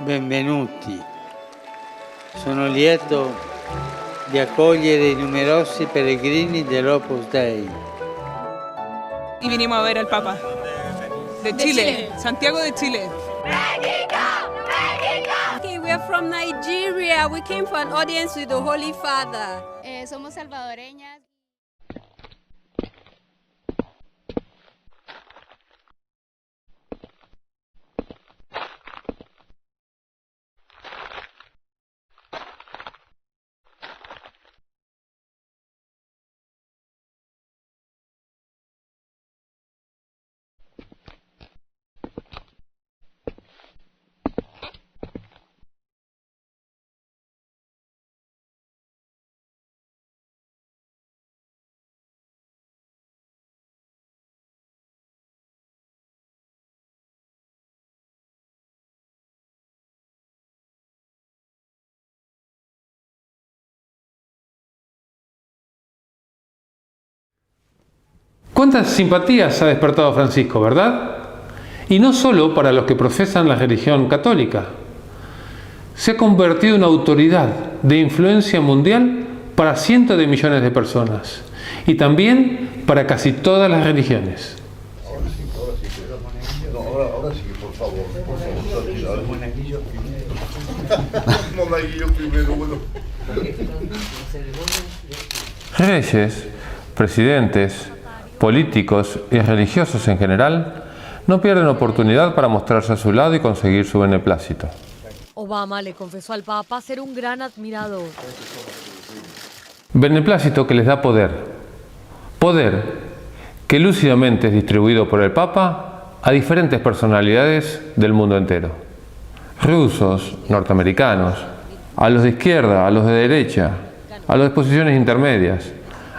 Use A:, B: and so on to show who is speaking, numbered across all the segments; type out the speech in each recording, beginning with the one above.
A: Benvenuti. Sono lieto di accogliere i numerosi pellegrini dell'Opus Dei.
B: Y vinimos a ver al Papa. De Chile. Santiago de Chile.
C: Okay, we are from Nigeria. We came for an audience with the Holy Father.
D: Somos salvadoreñas.
E: ¿Cuántas simpatías ha despertado Francisco, verdad? Y no solo para los que profesan la religión católica. Se ha convertido en autoridad de influencia mundial para cientos de millones de personas y también para casi todas las religiones.
F: Ahora sí, por favor, monaguillo primero, bueno.
E: Reyes, presidentes, políticos y religiosos en general no pierden oportunidad para mostrarse a su lado y conseguir su beneplácito.
G: Obama le confesó al Papa ser un gran admirador.
E: Beneplácito que les da poder. Poder que lúcidamente es distribuido por el Papa a diferentes personalidades del mundo entero. Rusos, norteamericanos, a los de izquierda, a los de derecha, a las posiciones intermedias,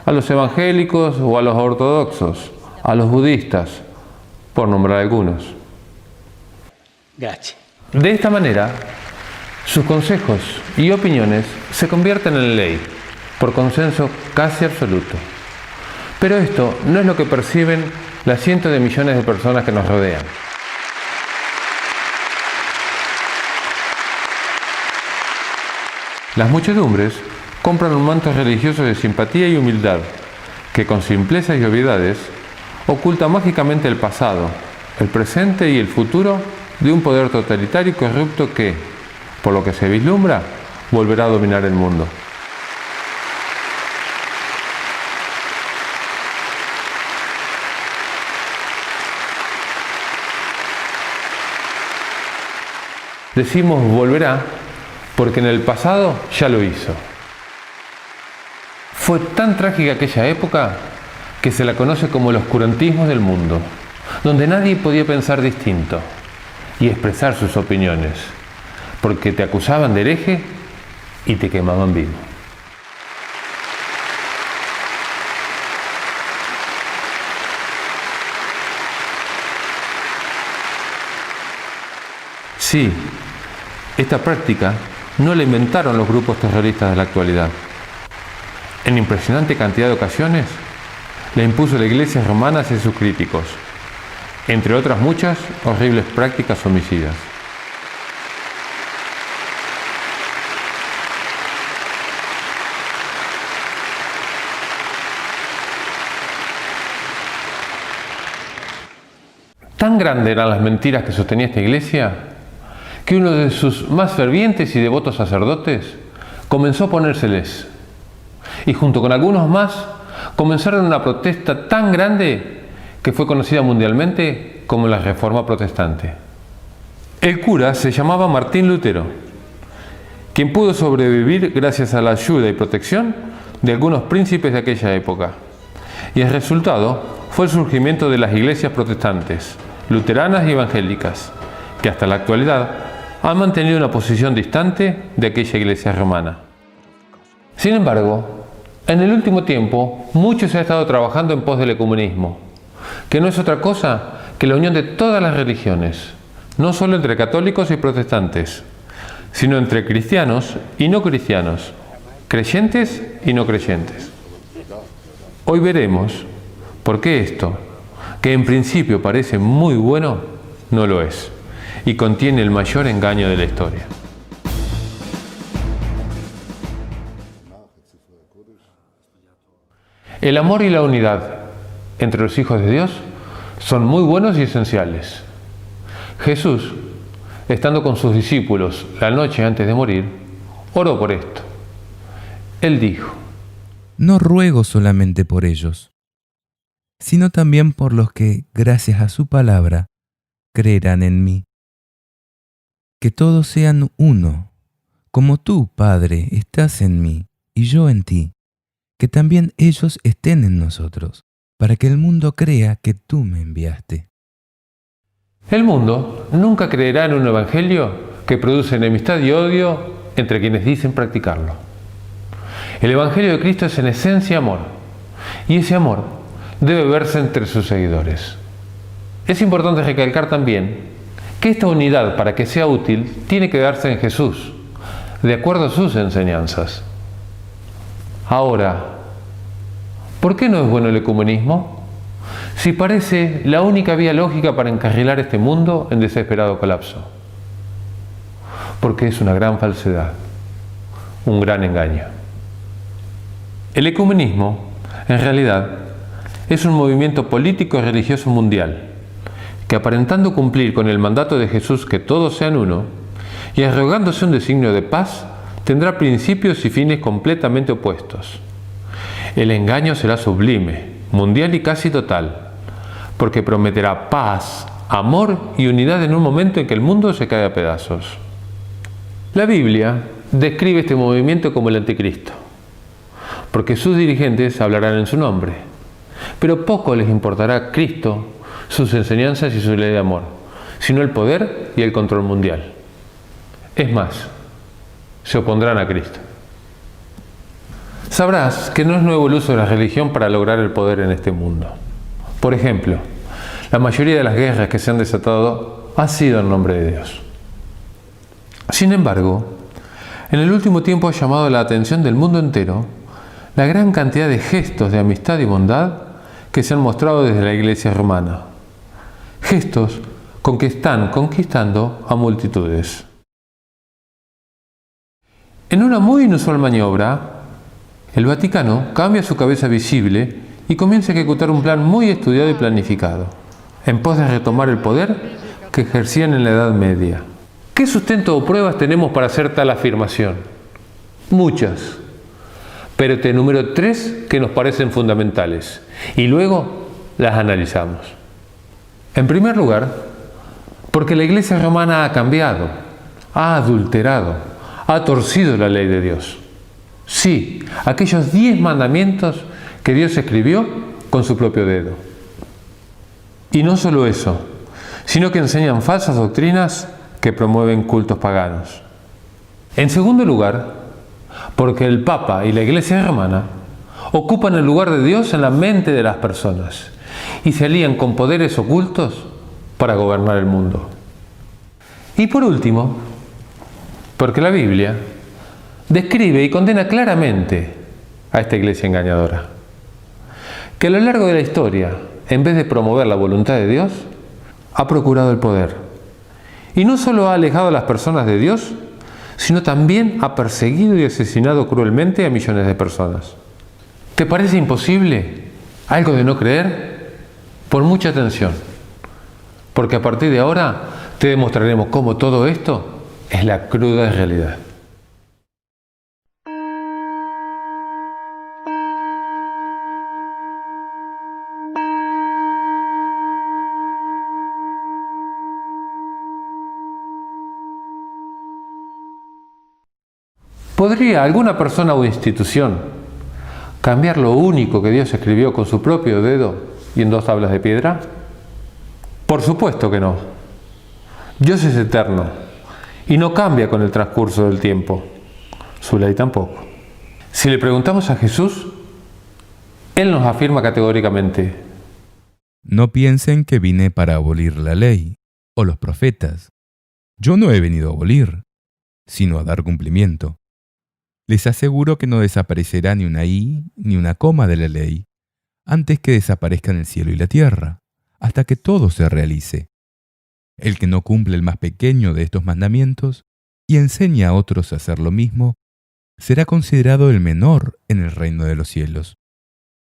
E: a los evangélicos o a los ortodoxos, a los budistas, por nombrar algunos.
A: Gracias.
E: De esta manera, sus consejos y opiniones se convierten en ley, por consenso casi absoluto. Pero esto no es lo que perciben las cientos de millones de personas que nos rodean. Las muchedumbres compran un manto religioso de simpatía y humildad, que con simplezas y obviedades oculta mágicamente el pasado, el presente y el futuro de un poder totalitario y corrupto que, por lo que se vislumbra, volverá a dominar el mundo. Decimos volverá porque en el pasado ya lo hizo. Fue tan trágica aquella época que se la conoce como el oscurantismo del mundo, donde nadie podía pensar distinto y expresar sus opiniones, porque te acusaban de hereje y te quemaban vivo. Sí, esta práctica no la inventaron los grupos terroristas de la actualidad. En impresionante cantidad de ocasiones la impuso la Iglesia romana hacia sus críticos, entre otras muchas horribles prácticas homicidas. Tan grandes eran las mentiras que sostenía esta Iglesia que uno de sus más fervientes y devotos sacerdotes comenzó a ponérseles, y junto con algunos más comenzaron una protesta tan grande que fue conocida mundialmente como la Reforma Protestante. El cura se llamaba Martín Lutero, quien pudo sobrevivir gracias a la ayuda y protección de algunos príncipes de aquella época, y el resultado fue el surgimiento de las iglesias protestantes, luteranas y evangélicas, que hasta la actualidad han mantenido una posición distante de aquella iglesia romana. Sin embargo, en el último tiempo, mucho se ha estado trabajando en pos del ecumenismo, que no es otra cosa que la unión de todas las religiones, no solo entre católicos y protestantes, sino entre cristianos y no cristianos, creyentes y no creyentes. Hoy veremos por qué esto, que en principio parece muy bueno, no lo es, y contiene el mayor engaño de la historia. El amor y la unidad entre los hijos de Dios son muy buenos y esenciales. Jesús, estando con sus discípulos la noche antes de morir, oró por esto. Él dijo:
H: No ruego solamente por ellos, sino también por los que, gracias a su palabra, creerán en mí. Que todos sean uno, como tú, Padre, estás en mí y yo en ti, que también ellos estén en nosotros, para que el mundo crea que tú me enviaste.
E: El mundo nunca creerá en un evangelio que produce enemistad y odio entre quienes dicen practicarlo. El evangelio de Cristo es en esencia amor, y ese amor debe verse entre sus seguidores. Es importante recalcar también que esta unidad, para que sea útil, tiene que darse en Jesús, de acuerdo a sus enseñanzas. Ahora, ¿por qué no es bueno el ecumenismo? Si parece la única vía lógica para encarrilar este mundo en desesperado colapso. Porque es una gran falsedad, un gran engaño. El ecumenismo, en realidad, es un movimiento político y religioso mundial que, aparentando cumplir con el mandato de Jesús que todos sean uno, y arrogándose un designio de paz, tendrá principios y fines completamente opuestos. El engaño será sublime, mundial y casi total, porque prometerá paz, amor y unidad en un momento en que el mundo se cae a pedazos. La Biblia describe este movimiento como el anticristo, porque sus dirigentes hablarán en su nombre, pero poco les importará a Cristo, sus enseñanzas y su ley de amor, sino el poder y el control mundial. Es más, se opondrán a Cristo. Sabrás que no es nuevo el uso de la religión para lograr el poder en este mundo. Por ejemplo, la mayoría de las guerras que se han desatado ha sido en nombre de Dios. Sin embargo, en el último tiempo ha llamado la atención del mundo entero la gran cantidad de gestos de amistad y bondad que se han mostrado desde la Iglesia romana. Gestos con que están conquistando a multitudes. En una muy inusual maniobra, el Vaticano cambia su cabeza visible y comienza a ejecutar un plan muy estudiado y planificado, en pos de retomar el poder que ejercían en la Edad Media. ¿Qué sustento o pruebas tenemos para hacer tal afirmación? Muchas, pero te enumero 3 que nos parecen fundamentales y luego las analizamos. En primer lugar, porque la Iglesia romana ha cambiado, ha adulterado, ha torcido la ley de Dios. Sí, aquellos 10 mandamientos que Dios escribió con su propio dedo. Y no solo eso, sino que enseñan falsas doctrinas que promueven cultos paganos. En segundo lugar, porque el Papa y la Iglesia romana ocupan el lugar de Dios en la mente de las personas y se alían con poderes ocultos para gobernar el mundo. Y por último, porque la Biblia describe y condena claramente a esta iglesia engañadora, que a lo largo de la historia, en vez de promover la voluntad de Dios, ha procurado el poder. Y no solo ha alejado a las personas de Dios, sino también ha perseguido y asesinado cruelmente a millones de personas. ¿Te parece imposible algo de no creer? Pon mucha atención, porque a partir de ahora te demostraremos cómo todo esto es la cruda realidad. ¿Podría alguna persona o institución cambiar lo único que Dios escribió con su propio dedo y en 2 tablas de piedra? Por supuesto que no. Dios es eterno y no cambia con el transcurso del tiempo. Su ley tampoco. Si le preguntamos a Jesús, Él nos afirma categóricamente:
H: No piensen que vine para abolir la ley o los profetas. Yo no he venido a abolir, sino a dar cumplimiento. Les aseguro que no desaparecerá ni una i ni una coma de la ley, antes que desaparezcan el cielo y la tierra, hasta que todo se realice. El que no cumple el más pequeño de estos mandamientos y enseña a otros a hacer lo mismo, será considerado el menor en el reino de los cielos.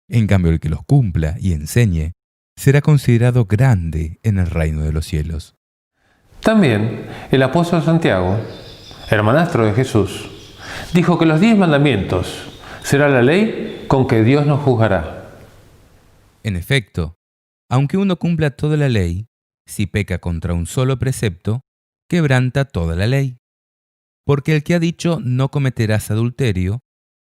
H: En cambio, el que los cumpla y enseñe, será considerado grande en el reino de los cielos.
E: También el apóstol Santiago, hermanastro de Jesús, dijo que los 10 mandamientos será la ley con que Dios nos juzgará.
H: En efecto, aunque uno cumpla toda la ley, si peca contra un solo precepto, quebranta toda la ley. Porque el que ha dicho no cometerás adulterio,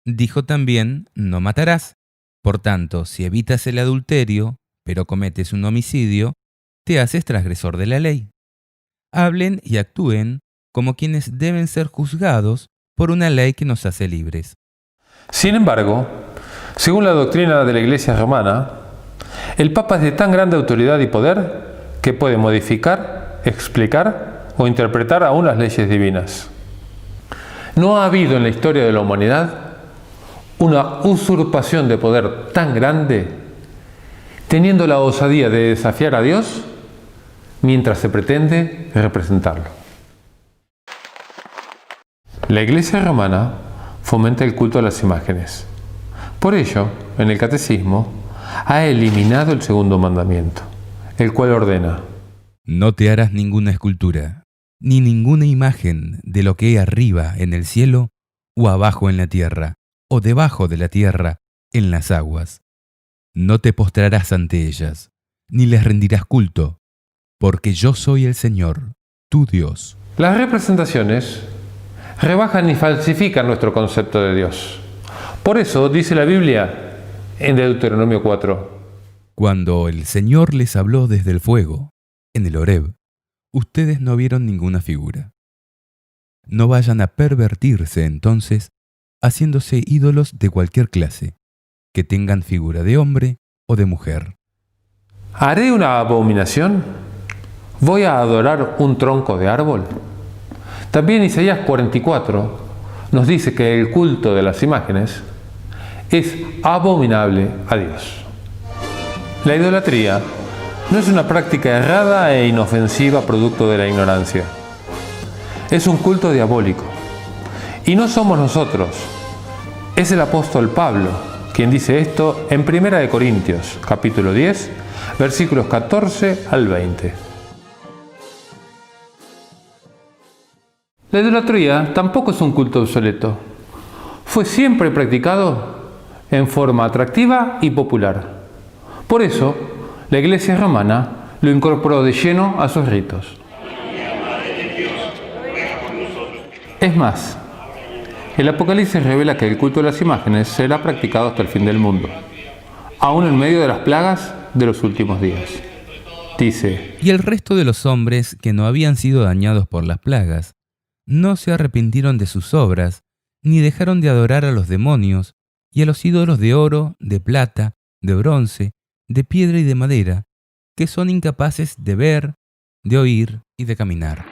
H: dijo también no matarás. Por tanto, si evitas el adulterio, pero cometes un homicidio, te haces transgresor de la ley. Hablen y actúen como quienes deben ser juzgados por una ley que nos hace libres.
E: Sin embargo, según la doctrina de la Iglesia romana, el Papa es de tan grande autoridad y poder que puede modificar, explicar o interpretar aún las leyes divinas. No ha habido en la historia de la humanidad una usurpación de poder tan grande, teniendo la osadía de desafiar a Dios mientras se pretende representarlo. La Iglesia romana fomenta el culto a las imágenes. Por ello, en el Catecismo, ha eliminado el segundo mandamiento, el cual ordena:
H: no te harás ninguna escultura, ni ninguna imagen de lo que hay arriba en el cielo, o abajo en la tierra, o debajo de la tierra, en las aguas. No te postrarás ante ellas, ni les rendirás culto, porque yo soy el Señor, tu Dios.
E: Las representaciones rebajan y falsifican nuestro concepto de Dios. Por eso dice la Biblia en Deuteronomio 4:
H: cuando el Señor les habló desde el fuego, en el Horeb, ustedes no vieron ninguna figura. No vayan a pervertirse entonces, haciéndose ídolos de cualquier clase, que tengan figura de hombre o de mujer.
E: ¿Haré una abominación? ¿Voy a adorar un tronco de árbol? También Isaías 44 nos dice que el culto de las imágenes es abominable a Dios. La idolatría no es una práctica errada e inofensiva producto de la ignorancia. Es un culto diabólico. Y no somos nosotros. Es el apóstol Pablo quien dice esto en 1 Corintios, capítulo 10, versículos 14 al 20. La idolatría tampoco es un culto obsoleto. Fue siempre practicado en forma atractiva y popular. Por eso, la Iglesia romana lo incorporó de lleno a sus ritos. Es más, el Apocalipsis revela que el culto de las imágenes será practicado hasta el fin del mundo, aún en medio de las plagas de los últimos días. Dice:
H: y el resto de los hombres que no habían sido dañados por las plagas, no se arrepintieron de sus obras, ni dejaron de adorar a los demonios y a los ídolos de oro, de plata, de bronce, de piedra y de madera, que son incapaces de ver, de oír y de caminar.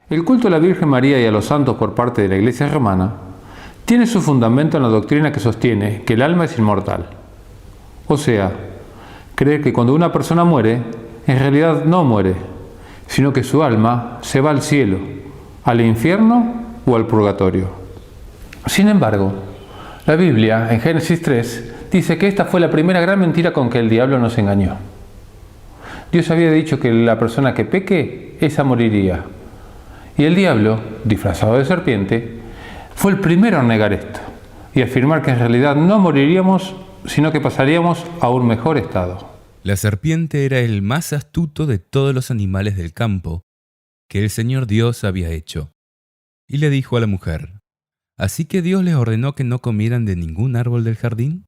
E: El culto a la Virgen María y a los santos por parte de la Iglesia romana tiene su fundamento en la doctrina que sostiene que el alma es inmortal. O sea, creer que cuando una persona muere, en realidad no muere, sino que su alma se va al cielo, al infierno o al purgatorio. Sin embargo, la Biblia, en Génesis 3, dice que esta fue la primera gran mentira con que el diablo nos engañó. Dios había dicho que la persona que peque, esa moriría. Y el diablo, disfrazado de serpiente, fue el primero en negar esto y afirmar que en realidad no moriríamos, sino que pasaríamos a un mejor estado.
H: La serpiente era el más astuto de todos los animales del campo que el Señor Dios había hecho. Y le dijo a la mujer: ¿así que Dios les ordenó que no comieran de ningún árbol del jardín?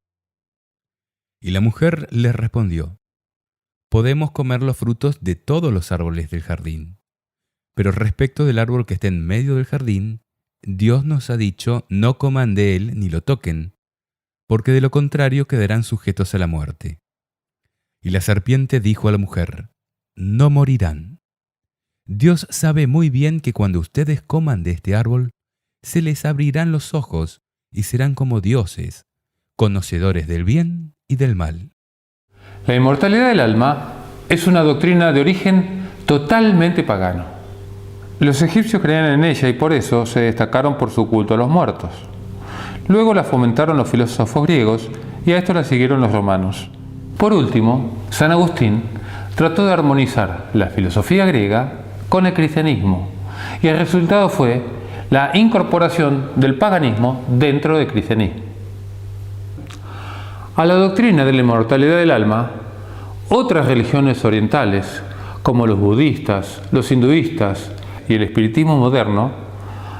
H: Y la mujer les respondió: podemos comer los frutos de todos los árboles del jardín. Pero respecto del árbol que está en medio del jardín, Dios nos ha dicho: no coman de él ni lo toquen, porque de lo contrario quedarán sujetos a la muerte. Y la serpiente dijo a la mujer: no morirán. Dios sabe muy bien que cuando ustedes coman de este árbol, se les abrirán los ojos y serán como dioses, conocedores del bien y del mal.
E: La inmortalidad del alma es una doctrina de origen totalmente pagano. Los egipcios creían en ella y por eso se destacaron por su culto a los muertos. Luego la fomentaron los filósofos griegos y a esto la siguieron los romanos. Por último, San Agustín trató de armonizar la filosofía griega con el cristianismo y el resultado fue la incorporación del paganismo dentro del cristianismo. A la doctrina de la inmortalidad del alma, otras religiones orientales, como los budistas, los hinduistas y el espiritismo moderno,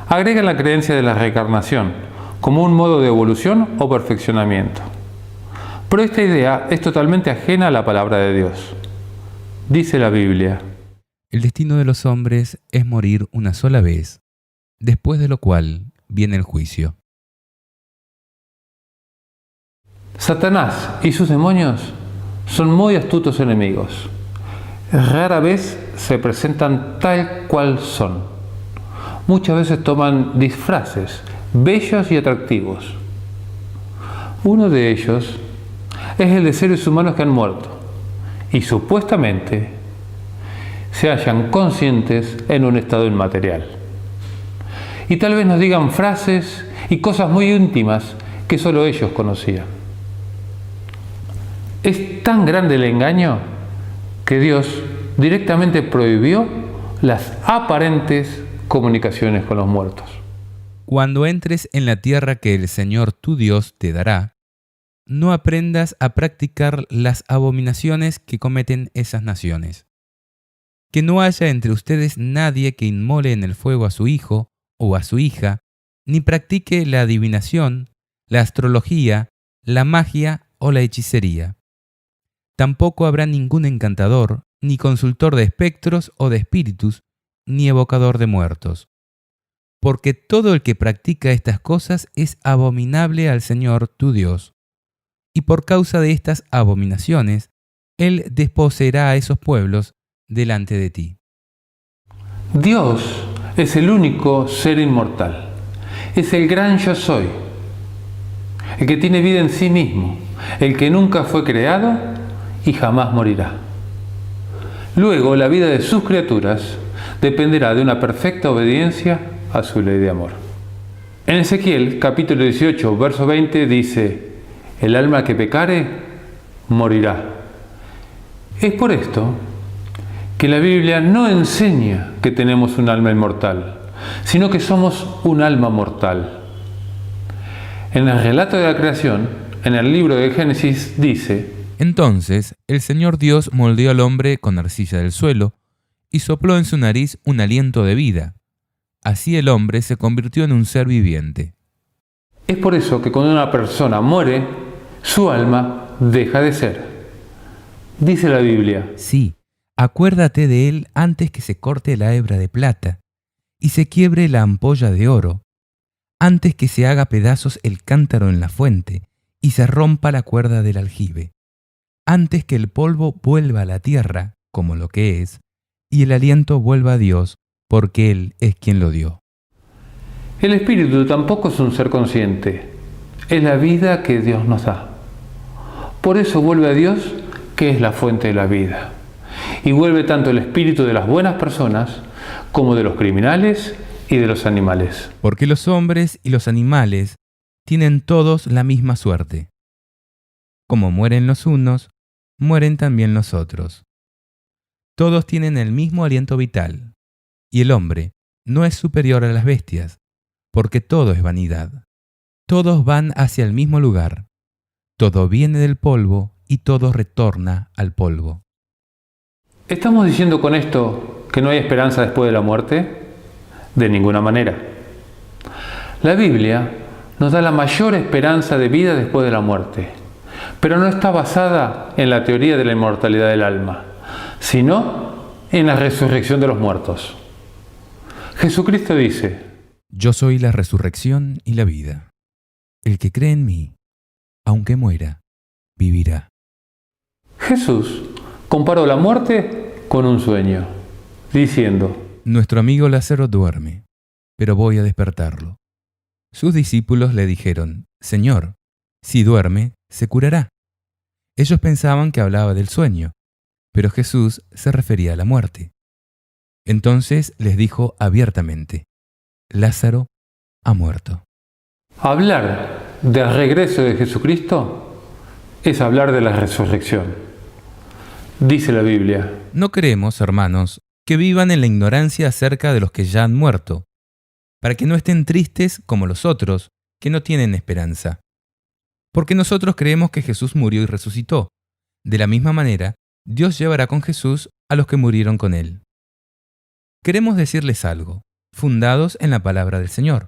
E: agregan la creencia de la reencarnación como un modo de evolución o perfeccionamiento. Pero esta idea es totalmente ajena a la palabra de Dios. Dice la Biblia:
H: El destino de los hombres es morir una sola vez, después de lo cual viene el juicio.
E: Satanás y sus demonios son muy astutos enemigos. Rara vez se presentan tal cual son. Muchas veces toman disfraces bellos y atractivos. Uno de ellos es el de seres humanos que han muerto y supuestamente se hallan conscientes en un estado inmaterial. Y tal vez nos digan frases y cosas muy íntimas que solo ellos conocían. Es tan grande el engaño que Dios directamente prohibió las aparentes comunicaciones con los muertos.
H: Cuando entres en la tierra que el Señor tu Dios te dará, no aprendas a practicar las abominaciones que cometen esas naciones. Que no haya entre ustedes nadie que inmole en el fuego a su hijo o a su hija, ni practique la adivinación, la astrología, la magia o la hechicería. Tampoco habrá ningún encantador, ni consultor de espectros o de espíritus, ni evocador de muertos. Porque todo el que practica estas cosas es abominable al Señor tu Dios. Y por causa de estas abominaciones, Él desposeerá a esos pueblos delante de ti.
E: Dios es el único ser inmortal. Es el gran yo soy. El que tiene vida en sí mismo. El que nunca fue creado y jamás morirá. Luego, la vida de sus criaturas dependerá de una perfecta obediencia a su ley de amor. En Ezequiel, capítulo 18, verso 20, dice: el alma que pecare, morirá. Es por esto que la Biblia no enseña que tenemos un alma inmortal, sino que somos un alma mortal. En el relato de la creación, en el libro de Génesis, dice:
H: Entonces el Señor Dios moldeó al hombre con arcilla del suelo y sopló en su nariz un aliento de vida. Así el hombre se convirtió en un ser viviente.
E: Es por eso que cuando una persona muere, su alma deja de ser. Dice la Biblia:
H: Sí, acuérdate de él antes que se corte la hebra de plata y se quiebre la ampolla de oro, antes que se haga pedazos el cántaro en la fuente y se rompa la cuerda del aljibe, antes que el polvo vuelva a la tierra como lo que es y el aliento vuelva a Dios, porque Él es quien lo dio.
E: El espíritu tampoco es un ser consciente, es la vida que Dios nos da. Por eso vuelve a Dios, que es la fuente de la vida. Y vuelve tanto el espíritu de las buenas personas como de los criminales y de los animales.
H: Porque los hombres y los animales tienen todos la misma suerte. Como mueren los unos, mueren también los otros. Todos tienen el mismo aliento vital, y el hombre no es superior a las bestias, porque todo es vanidad. Todos van hacia el mismo lugar. Todo viene del polvo y todo retorna al polvo.
E: ¿Estamos diciendo con esto que no hay esperanza después de la muerte? De ninguna manera. La Biblia nos da la mayor esperanza de vida después de la muerte, pero no está basada en la teoría de la inmortalidad del alma, sino en la resurrección de los muertos. Jesucristo dice:
H: Yo soy la resurrección y la vida. El que cree en mí, aunque muera, vivirá.
E: Jesús comparó la muerte con un sueño, diciendo:
H: nuestro amigo Lázaro duerme, pero voy a despertarlo. Sus discípulos le dijeron, Señor, si duerme, se curará. Ellos pensaban que hablaba del sueño, pero Jesús se refería a la muerte. Entonces les dijo abiertamente, Lázaro ha muerto.
E: Hablar del regreso de Jesucristo es hablar de la resurrección. Dice la Biblia.
H: No queremos, hermanos, que vivan en la ignorancia acerca de los que ya han muerto, para que no estén tristes como los otros, que no tienen esperanza. Porque nosotros creemos que Jesús murió y resucitó. De la misma manera, Dios llevará con Jesús a los que murieron con él. Queremos decirles algo, fundados en la palabra del Señor.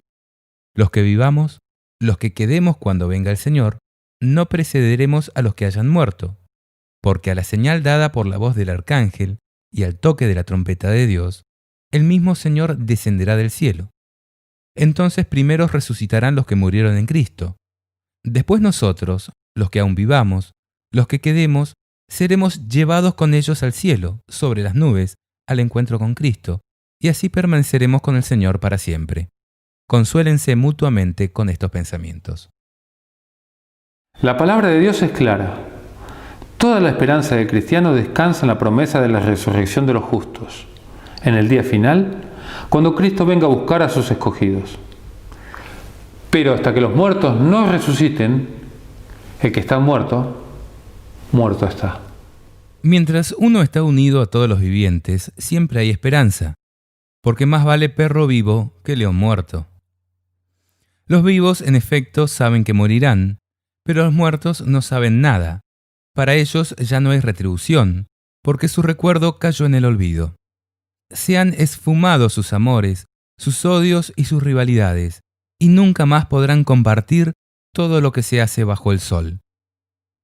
H: Los que vivamos, los que quedemos cuando venga el Señor, no precederemos a los que hayan muerto, porque a la señal dada por la voz del arcángel y al toque de la trompeta de Dios, el mismo Señor descenderá del cielo. Entonces primero resucitarán los que murieron en Cristo. Después nosotros, los que aún vivamos, los que quedemos, seremos llevados con ellos al cielo, sobre las nubes, al encuentro con Cristo, y así permaneceremos con el Señor para siempre. Consuélense mutuamente con estos pensamientos.
E: La palabra de Dios es clara. Toda la esperanza del cristiano descansa en la promesa de la resurrección de los justos, en el día final, cuando Cristo venga a buscar a sus escogidos. Pero hasta que los muertos no resuciten, el que está muerto, muerto está.
H: Mientras uno está unido a todos los vivientes, siempre hay esperanza, porque más vale perro vivo que león muerto. Los vivos, en efecto, saben que morirán, pero los muertos no saben nada. Para ellos ya no hay retribución, porque su recuerdo cayó en el olvido. Se han esfumado sus amores, sus odios y sus rivalidades, y nunca más podrán compartir todo lo que se hace bajo el sol.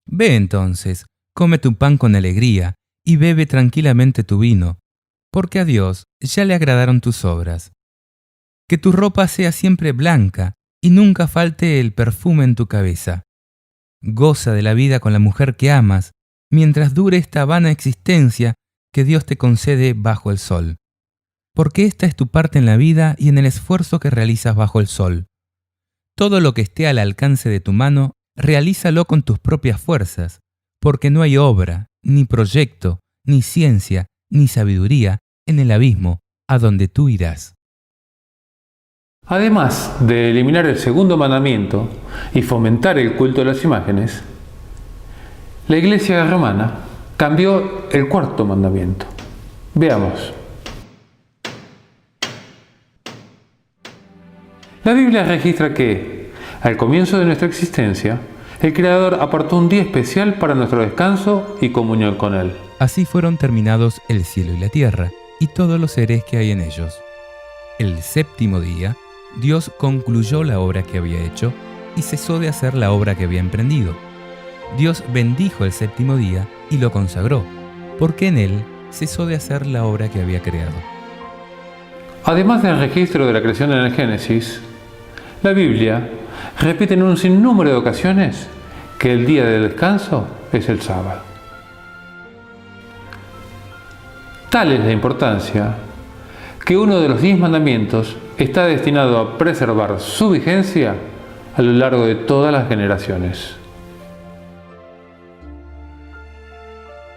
H: Ve entonces, come tu pan con alegría, y bebe tranquilamente tu vino, porque a Dios ya le agradaron tus obras. Que tu ropa sea siempre blanca, y nunca falte el perfume en tu cabeza. Goza de la vida con la mujer que amas, mientras dure esta vana existencia que Dios te concede bajo el sol. Porque esta es tu parte en la vida y en el esfuerzo que realizas bajo el sol. Todo lo que esté al alcance de tu mano, realízalo con tus propias fuerzas, porque no hay obra, ni proyecto, ni ciencia, ni sabiduría en el abismo a donde tú irás.
E: Además de eliminar el segundo mandamiento y fomentar el culto de las imágenes, la Iglesia romana cambió el cuarto mandamiento. Veamos. La Biblia registra que, al comienzo de nuestra existencia, el Creador apartó un día especial para nuestro descanso y comunión con Él.
H: Así fueron terminados el cielo y la tierra, y todos los seres que hay en ellos. El séptimo día, Dios concluyó la obra que había hecho y cesó de hacer la obra que había emprendido. Dios bendijo el séptimo día y lo consagró, porque en él cesó de hacer la obra que había creado.
E: Además del registro de la creación en el Génesis, la Biblia repite en un sinnúmero de ocasiones que el día de descanso es el sábado. Tal es la importancia que uno de los 10 mandamientos está destinado a preservar su vigencia a lo largo de todas las generaciones.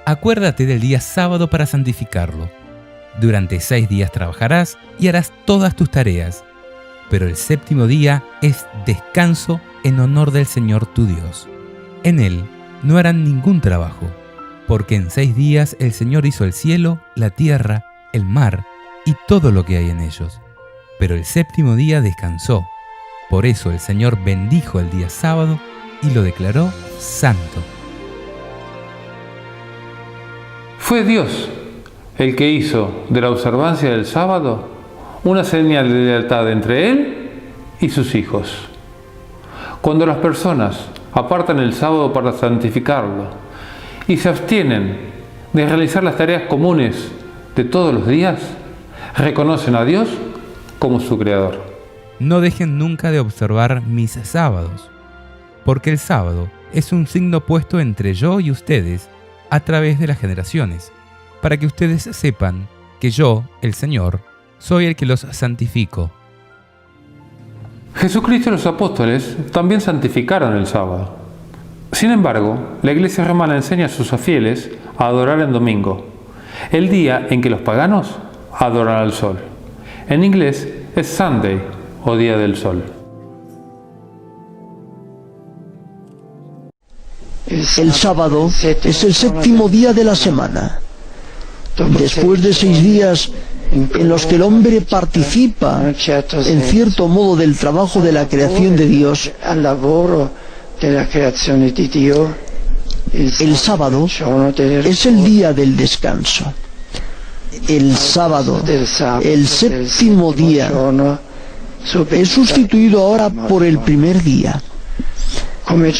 H: Acuérdate del día sábado para santificarlo. Durante 6 días trabajarás y harás todas tus tareas, pero el séptimo día es descanso en honor del Señor tu Dios. En él no harán ningún trabajo, porque en 6 días el Señor hizo el cielo, la tierra, el mar y todo lo que hay en ellos. Pero el séptimo día descansó. Por eso el Señor bendijo el día sábado y lo declaró santo.
E: Fue Dios el que hizo de la observancia del sábado una señal de lealtad entre Él y sus hijos. Cuando las personas apartan el sábado para santificarlo y se abstienen de realizar las tareas comunes de todos los días, reconocen a Dios como su Creador.
H: No dejen nunca de observar mis sábados, porque el sábado es un signo puesto entre yo y ustedes a través de las generaciones, para que ustedes sepan que yo, el Señor, soy el que los santifico.
E: Jesucristo y los apóstoles también santificaron el sábado. Sin embargo, la Iglesia romana enseña a sus fieles a adorar en domingo, el día en que los paganos adoran al sol. En inglés es Sunday o Día del Sol.
I: El sábado es el séptimo día de la semana. Después de 6 días en los que el hombre participa en cierto modo del trabajo de la creación de Dios, el sábado es el día del descanso. El sábado, el séptimo día, es sustituido ahora por el primer día.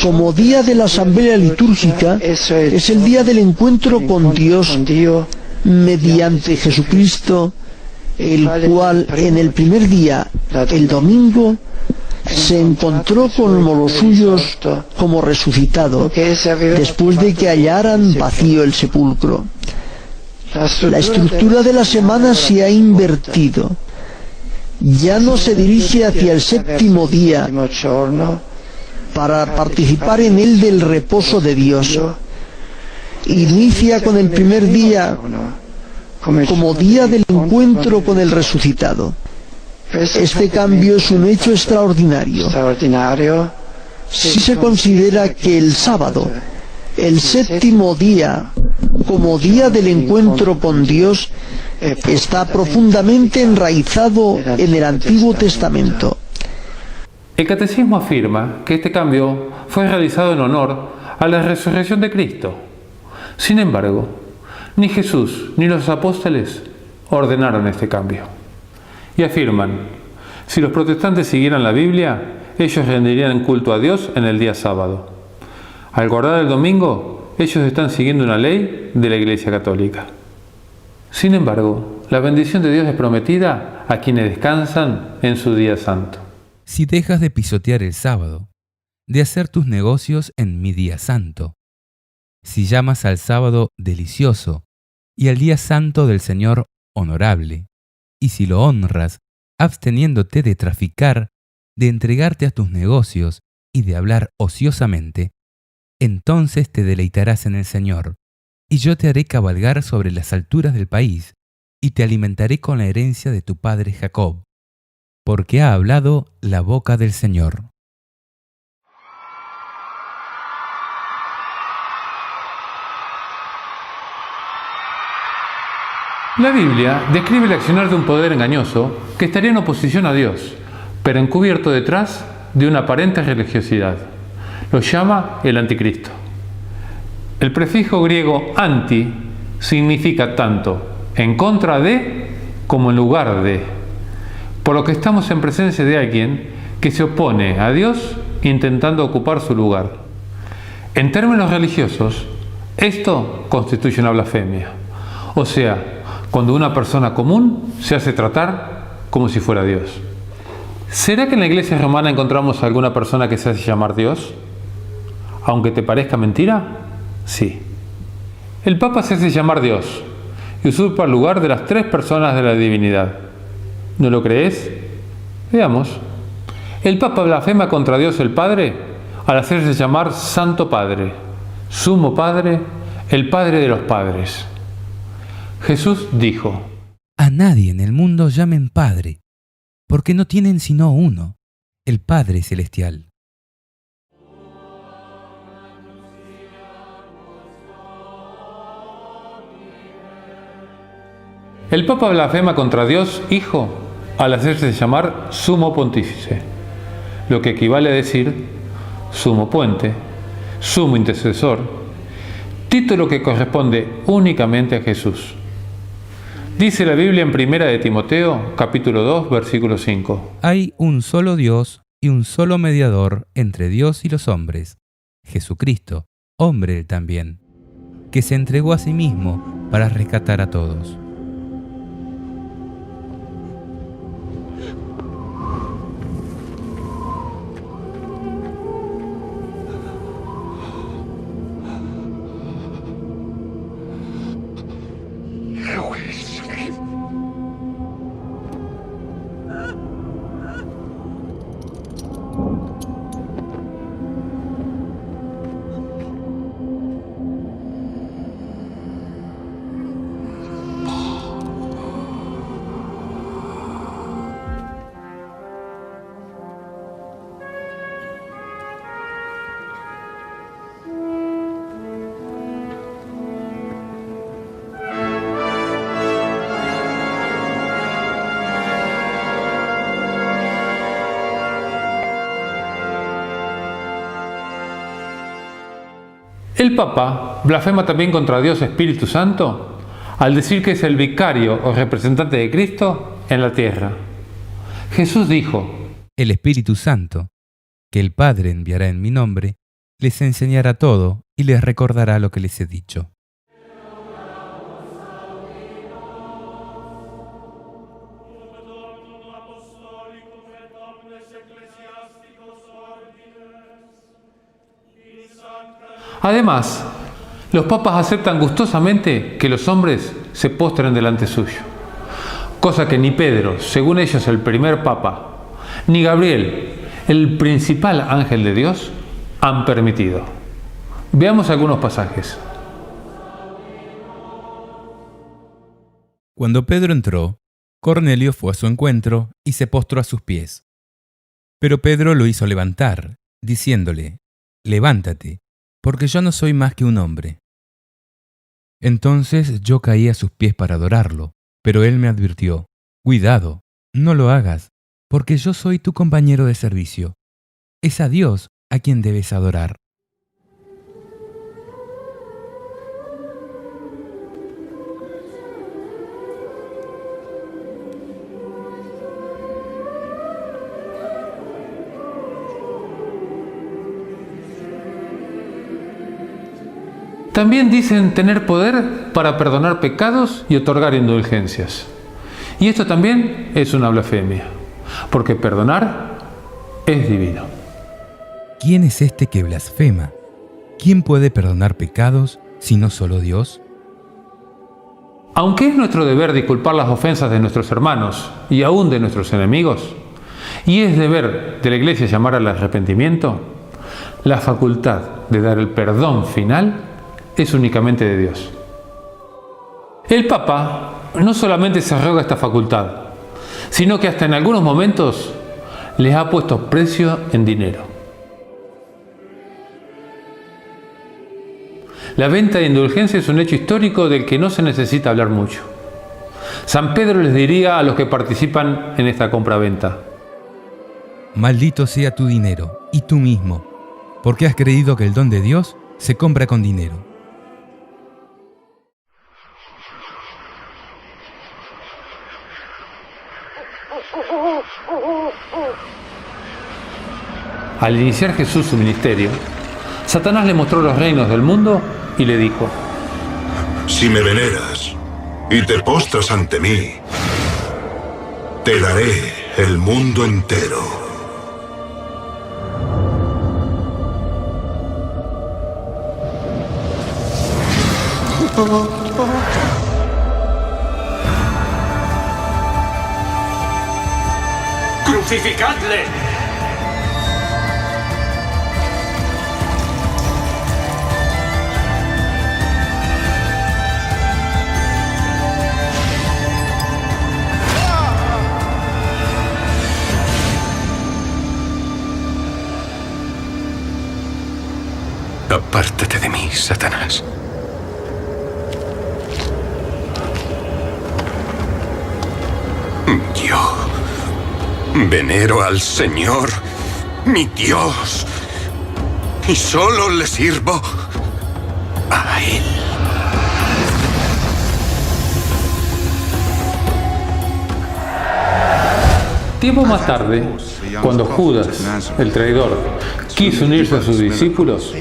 I: Como día de la asamblea litúrgica, es el día del encuentro con Dios mediante Jesucristo, el cual en el primer día, el domingo, se encontró con los suyos como resucitado, después de que hallaran vacío el sepulcro. La estructura de la semana se ha invertido. Ya no se dirige hacia el séptimo día para participar en él del reposo de Dios. Inicia con el primer día como día del encuentro con el resucitado. Este cambio es un hecho extraordinario. Si se considera que el sábado, el séptimo día, como día del encuentro con Dios, está profundamente enraizado en el Antiguo Testamento.
E: El Catecismo afirma que este cambio fue realizado en honor a la resurrección de Cristo. Sin embargo, ni Jesús ni los apóstoles ordenaron este cambio. Y afirman, si los protestantes siguieran la Biblia, ellos rendirían culto a Dios en el día sábado. Al guardar el domingo, ellos están siguiendo una ley de la Iglesia Católica. Sin embargo, la bendición de Dios es prometida a quienes descansan en su día santo.
H: Si dejas de pisotear el sábado, de hacer tus negocios en mi día santo, si llamas al sábado delicioso y al día santo del Señor honorable, y si lo honras absteniéndote de traficar, de entregarte a tus negocios y de hablar ociosamente, entonces te deleitarás en el Señor, y yo te haré cabalgar sobre las alturas del país, y te alimentaré con la herencia de tu padre Jacob, porque ha hablado la boca del Señor.
E: La Biblia describe el accionar de un poder engañoso que estaría en oposición a Dios, pero encubierto detrás de una aparente religiosidad. Lo llama el anticristo. El prefijo griego anti significa tanto en contra de como en lugar de, por lo que estamos en presencia de alguien que se opone a Dios intentando ocupar su lugar. En términos religiosos, esto constituye una blasfemia, o sea, cuando una persona común se hace tratar como si fuera Dios. ¿Será que en la Iglesia romana encontramos a alguna persona que se hace llamar Dios? Aunque te parezca mentira, sí. El Papa se hace llamar Dios y usurpa el lugar de las 3 personas de la divinidad. ¿No lo crees? Veamos. El Papa blasfema contra Dios el Padre al hacerse llamar Santo Padre, Sumo Padre, el Padre de los padres. Jesús dijo:
H: A nadie en el mundo llamen Padre, porque no tienen sino uno, el Padre Celestial.
E: El Papa blasfema contra Dios Hijo al hacerse llamar Sumo Pontífice, lo que equivale a decir Sumo Puente, Sumo Intercesor, título que corresponde únicamente a Jesús. Dice la Biblia en 1 de Timoteo, capítulo 2, versículo 5.
H: Hay un solo Dios y un solo mediador entre Dios y los hombres, Jesucristo, hombre también, que se entregó a sí mismo para rescatar a todos.
E: El Papa blasfema también contra Dios Espíritu Santo al decir que es el vicario o representante de Cristo en la tierra. Jesús dijo:
H: El Espíritu Santo, que el Padre enviará en mi nombre, les enseñará todo y les recordará lo que les he dicho.
E: Además, los papas aceptan gustosamente que los hombres se postren delante suyo, cosa que ni Pedro, según ellos el primer papa, ni Gabriel, el principal ángel de Dios, han permitido. Veamos algunos pasajes.
H: Cuando Pedro entró, Cornelio fue a su encuentro y se postró a sus pies. Pero Pedro lo hizo levantar, diciéndole: «Levántate, porque yo no soy más que un hombre». Entonces yo caí a sus pies para adorarlo, pero él me advirtió: «Cuidado, no lo hagas, porque yo soy tu compañero de servicio. Es a Dios a quien debes adorar».
E: También dicen tener poder para perdonar pecados y otorgar indulgencias. Y esto también es una blasfemia, porque perdonar es divino.
H: ¿Quién es este que blasfema? ¿Quién puede perdonar pecados sino solo Dios?
E: Aunque es nuestro deber disculpar las ofensas de nuestros hermanos y aún de nuestros enemigos, y es deber de la Iglesia llamar al arrepentimiento, la facultad de dar el perdón final es únicamente de Dios. El Papa no solamente se arroga esta facultad, sino que hasta en algunos momentos les ha puesto precio en dinero. La venta de indulgencia es un hecho histórico del que no se necesita hablar mucho. San Pedro les diría a los que participan en esta compraventa:
H: Maldito sea tu dinero y tú mismo, porque has creído que el don de Dios se compra con dinero.
E: Al iniciar Jesús su ministerio, Satanás le mostró los reinos del mundo y le dijo:
F: Si me veneras y te postras ante mí, te daré el mundo entero.
J: ¡Crucificadle! Apártate de mí, Satanás. Yo venero al Señor, mi Dios, y solo le sirvo a Él.
E: Tiempo más tarde, cuando Judas, el traidor, quiso unirse a sus discípulos,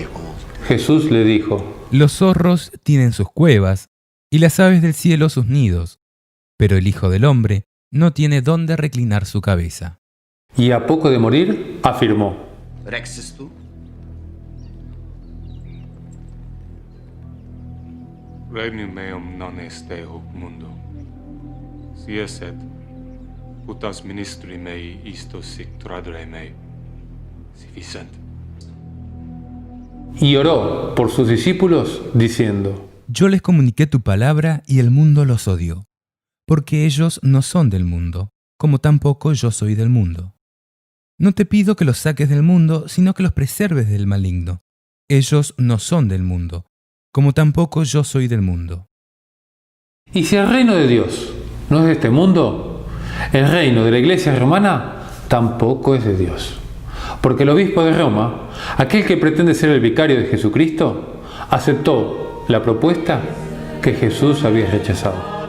E: Jesús le dijo:
H: Los zorros tienen sus cuevas y las aves del cielo sus nidos, pero el Hijo del Hombre no tiene dónde reclinar su cabeza.
E: Y a poco de morir, afirmó:
J: Rexes tú.
K: Regnum meum non est hoc mundo. Si esset, putas ministri mei isto sic tradere mei, si ficent.
E: Y oró por sus discípulos diciendo:
H: Yo les comuniqué tu palabra y el mundo los odió, porque ellos no son del mundo, como tampoco yo soy del mundo. No te pido que los saques del mundo, sino que los preserves del maligno. Ellos no son del mundo, como tampoco yo soy del mundo.
E: Y si el reino de Dios no es de este mundo, el reino de la Iglesia romana tampoco es de Dios. Porque el obispo de Roma, aquel que pretende ser el vicario de Jesucristo, aceptó la propuesta que Jesús había rechazado.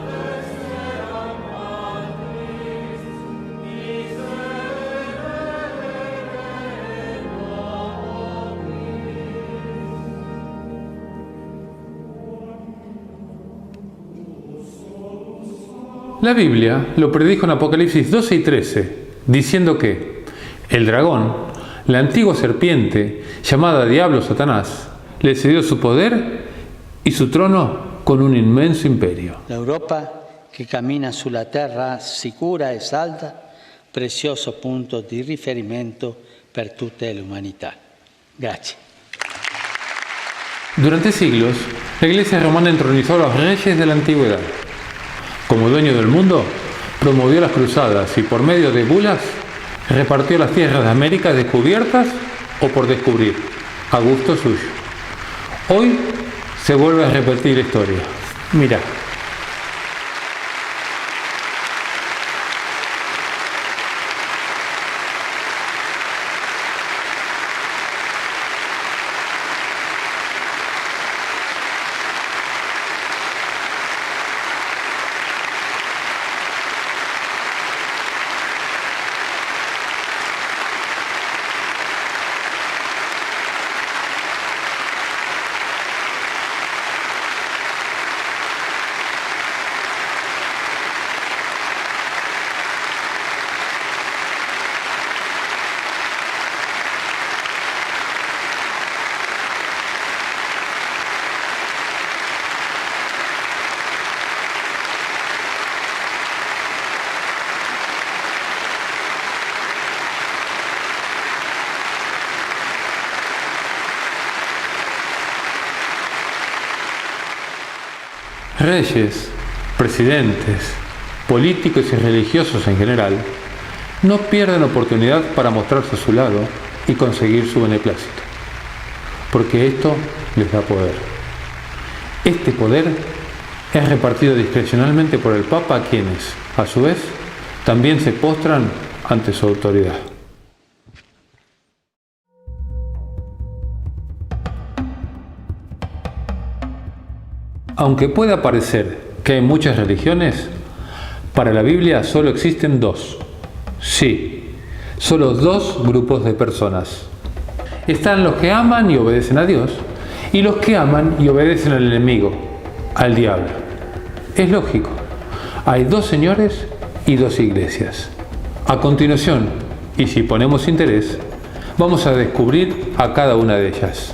E: La Biblia lo predijo en Apocalipsis 12 y 13, diciendo que el dragón, la antigua serpiente, llamada Diablo Satanás, le cedió su poder y su trono con un inmenso imperio.
A: L'Europa che cammina sulla terra sicura e salda, prezioso punto di riferimento per tutta l'umanità. Grazie.
E: Durante siglos, la Iglesia romana entronizó a los reyes de la antigüedad. Como dueño del mundo, promovió las cruzadas y por medio de bulas repartió las tierras de América descubiertas o por descubrir, a gusto suyo. Hoy se vuelve a repetir la historia. Mira. Reyes, presidentes, políticos y religiosos en general no pierden oportunidad para mostrarse a su lado y conseguir su beneplácito, porque esto les da poder. Este poder es repartido discrecionalmente por el Papa, a quienes, a su vez, también se postran ante su autoridad. Aunque pueda parecer que hay muchas religiones, para la Biblia solo existen dos. Sí, solo dos grupos de personas. Están los que aman y obedecen a Dios y los que aman y obedecen al enemigo, al diablo. Es lógico. Hay dos señores y dos iglesias. A continuación, y si ponemos interés, vamos a descubrir a cada una de ellas.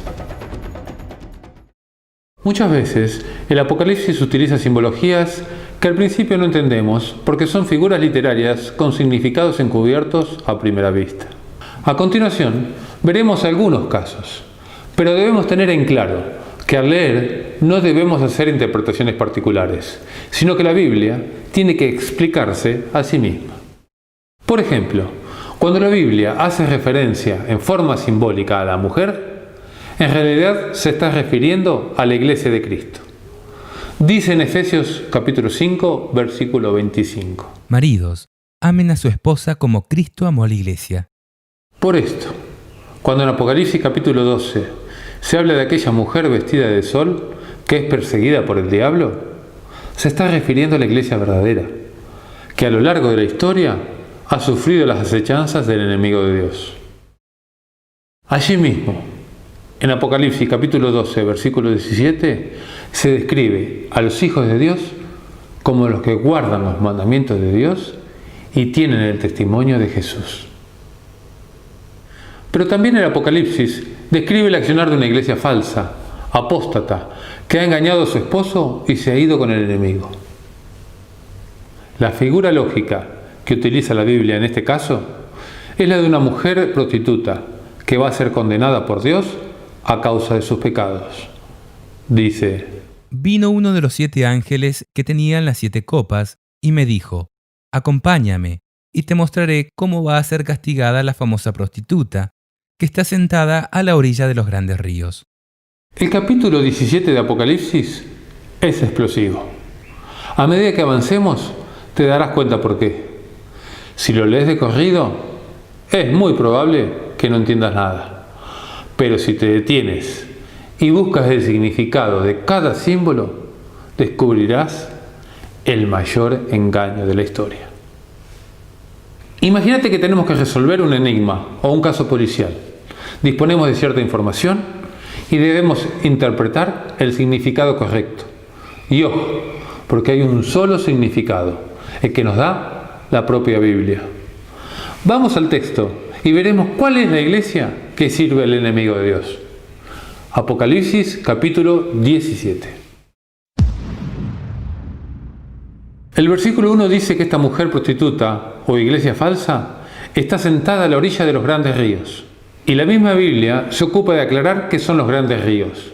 E: Muchas veces el Apocalipsis utiliza simbologías que al principio no entendemos porque son figuras literarias con significados encubiertos a primera vista. A continuación veremos algunos casos, pero debemos tener en claro que al leer no debemos hacer interpretaciones particulares, sino que la Biblia tiene que explicarse a sí misma. Por ejemplo, cuando la Biblia hace referencia en forma simbólica a la mujer, en realidad se está refiriendo a la Iglesia de Cristo. Dice en Efesios capítulo 5, versículo 25.
H: Maridos, amen a su esposa como Cristo amó a la Iglesia.
E: Por esto, cuando en Apocalipsis capítulo 12 se habla de aquella mujer vestida de sol que es perseguida por el diablo, se está refiriendo a la Iglesia verdadera, que a lo largo de la historia ha sufrido las acechanzas del enemigo de Dios. Allí mismo, en Apocalipsis capítulo 12, versículo 17, se describe a los hijos de Dios como los que guardan los mandamientos de Dios y tienen el testimonio de Jesús. Pero también el Apocalipsis describe el accionar de una iglesia falsa, apóstata, que ha engañado a su esposo y se ha ido con el enemigo. La figura lógica que utiliza la Biblia en este caso es la de una mujer prostituta que va a ser condenada por Dios a causa de sus pecados. Dice:
H: Vino uno de los 7 ángeles que tenían las 7 copas y me dijo: Acompáñame y te mostraré cómo va a ser castigada la famosa prostituta, que está sentada a la orilla de los grandes ríos.
E: El capítulo 17 de Apocalipsis es explosivo. A medida que avancemos, te darás cuenta por qué. Si lo lees de corrido, es muy probable que no entiendas nada. Pero si te detienes y buscas el significado de cada símbolo, descubrirás el mayor engaño de la historia. Imagínate que tenemos que resolver un enigma o un caso policial. Disponemos de cierta información y debemos interpretar el significado correcto. Y ojo, porque hay un solo significado, el que nos da la propia Biblia. Vamos al texto y veremos cuál es la iglesia que sirve al enemigo de Dios. Apocalipsis capítulo 17. El versículo 1 dice que esta mujer prostituta o iglesia falsa está sentada a la orilla de los grandes ríos. Y la misma Biblia se ocupa de aclarar qué son los grandes ríos.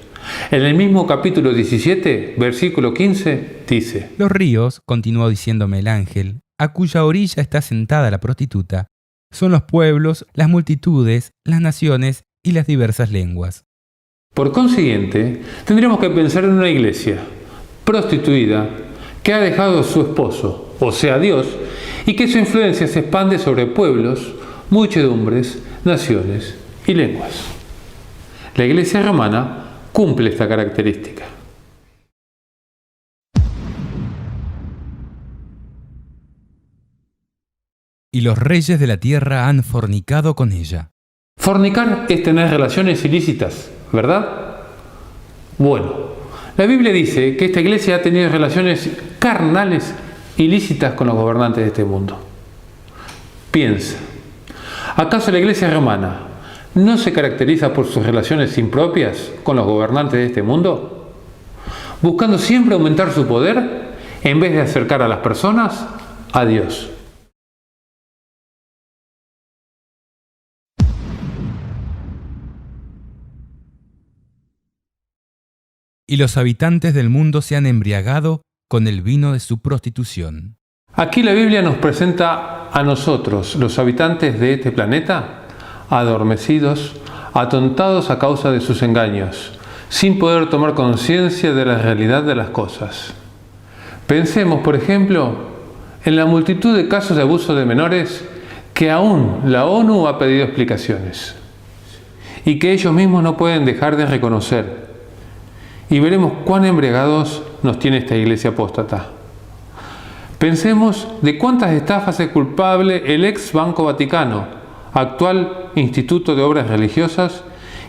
E: En el mismo capítulo 17, versículo 15, dice:
H: Los ríos, continuó diciéndome el ángel, a cuya orilla está sentada la prostituta, son los pueblos, las multitudes, las naciones y las diversas lenguas.
E: Por consiguiente, tendríamos que pensar en una iglesia prostituida que ha dejado a su esposo, o sea Dios, y que su influencia se expande sobre pueblos, muchedumbres, naciones y lenguas. La iglesia romana cumple esta característica.
H: Y los reyes de la tierra han fornicado con ella.
E: Fornicar es tener relaciones ilícitas, ¿verdad? Bueno, la Biblia dice que esta iglesia ha tenido relaciones carnales ilícitas con los gobernantes de este mundo. Piensa, ¿acaso la iglesia romana no se caracteriza por sus relaciones impropias con los gobernantes de este mundo? Buscando siempre aumentar su poder en vez de acercar a las personas a Dios.
H: Y los habitantes del mundo se han embriagado con el vino de su prostitución.
E: Aquí la Biblia nos presenta a nosotros, los habitantes de este planeta, adormecidos, atontados a causa de sus engaños, sin poder tomar conciencia de la realidad de las cosas. Pensemos, por ejemplo, en la multitud de casos de abuso de menores que aún la ONU ha pedido explicaciones y que ellos mismos no pueden dejar de reconocer. Y veremos cuán embriagados nos tiene esta iglesia apóstata. Pensemos de cuántas estafas es culpable el ex Banco Vaticano, actual Instituto de Obras Religiosas,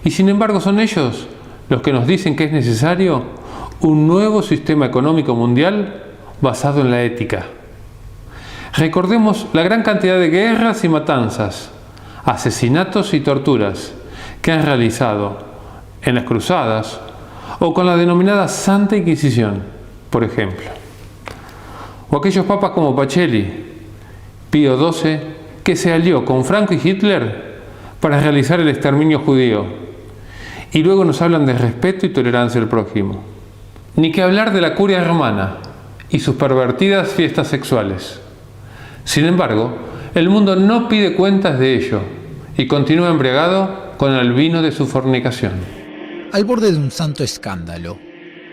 E: y sin embargo son ellos los que nos dicen que es necesario un nuevo sistema económico mundial basado en la ética. Recordemos la gran cantidad de guerras y matanzas, asesinatos y torturas que han realizado en las cruzadas o con la denominada Santa Inquisición, por ejemplo. O aquellos papas como Pacelli, Pío XII, que se alió con Franco y Hitler para realizar el exterminio judío. Y luego nos hablan de respeto y tolerancia al prójimo. Ni que hablar de la curia romana y sus pervertidas fiestas sexuales. Sin embargo, el mundo no pide cuentas de ello y continúa embriagado con el vino de su fornicación.
L: Al borde de un santo escándalo,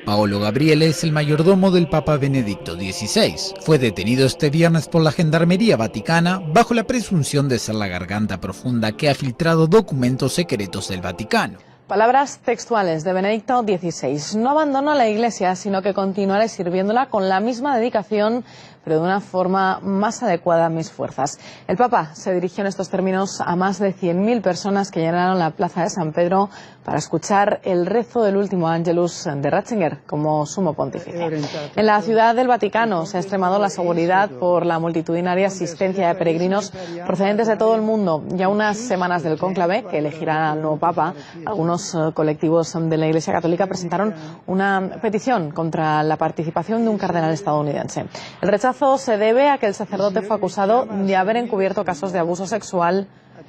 L: Paolo Gabriele es el mayordomo del Papa Benedicto XVI. Fue detenido este viernes por la Gendarmería Vaticana bajo la presunción de ser la garganta profunda que ha filtrado documentos secretos del Vaticano.
M: Palabras textuales de Benedicto XVI. No abandono la Iglesia, sino que continuaré sirviéndola con la misma dedicación, pero de una forma más adecuada a mis fuerzas. El Papa se dirigió en estos términos a más de 100.000 personas que llenaron la plaza de San Pedro para escuchar el rezo del último Ángelus de Ratzinger como sumo pontífice. En la ciudad del Vaticano se ha extremado la seguridad por la multitudinaria asistencia de peregrinos procedentes de todo el mundo. Ya unas semanas del cónclave, que elegirá al nuevo Papa, algunos colectivos de la Iglesia Católica presentaron una petición contra la participación de un cardenal estadounidense. El rechazo se debe a que el sacerdote fue acusado de haber encubierto casos de abuso sexual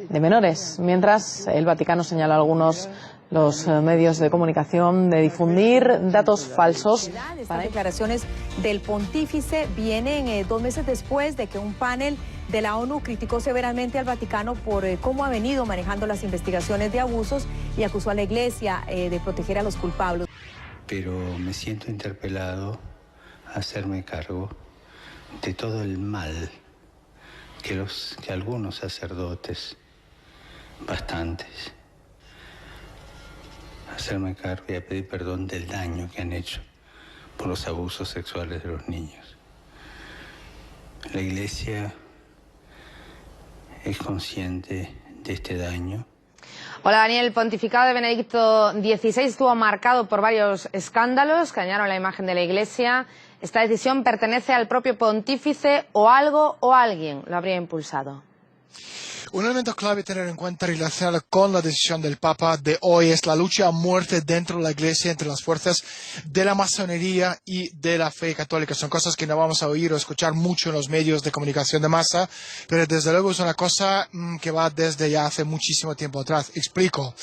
M: de menores, mientras el Vaticano señala a algunos los medios de comunicación de difundir datos falsos.
N: Estas declaraciones del pontífice vienen 2 meses después de que un panel de la ONU criticó severamente al Vaticano por cómo ha venido manejando las investigaciones de abusos y acusó a la Iglesia de proteger a los culpables.
O: Pero me siento interpelado a hacerme cargo de todo el mal que algunos sacerdotes, bastantes, hacerme cargo y a pedir perdón del daño que han hecho por los abusos sexuales de los niños. La Iglesia es consciente de este daño.
M: Hola Daniel, el pontificado de Benedicto XVI estuvo marcado por varios escándalos que dañaron la imagen de la Iglesia. ¿Esta decisión pertenece al propio pontífice o algo o alguien lo habría impulsado?
P: Un elemento clave a tener en cuenta relacionado con la decisión del Papa de hoy es la lucha a muerte dentro de la Iglesia entre las fuerzas de la masonería y de la fe católica. Son cosas que no vamos a oír o escuchar mucho en los medios de comunicación de masa, pero desde luego es una cosa que va desde ya hace muchísimo tiempo atrás. Explico.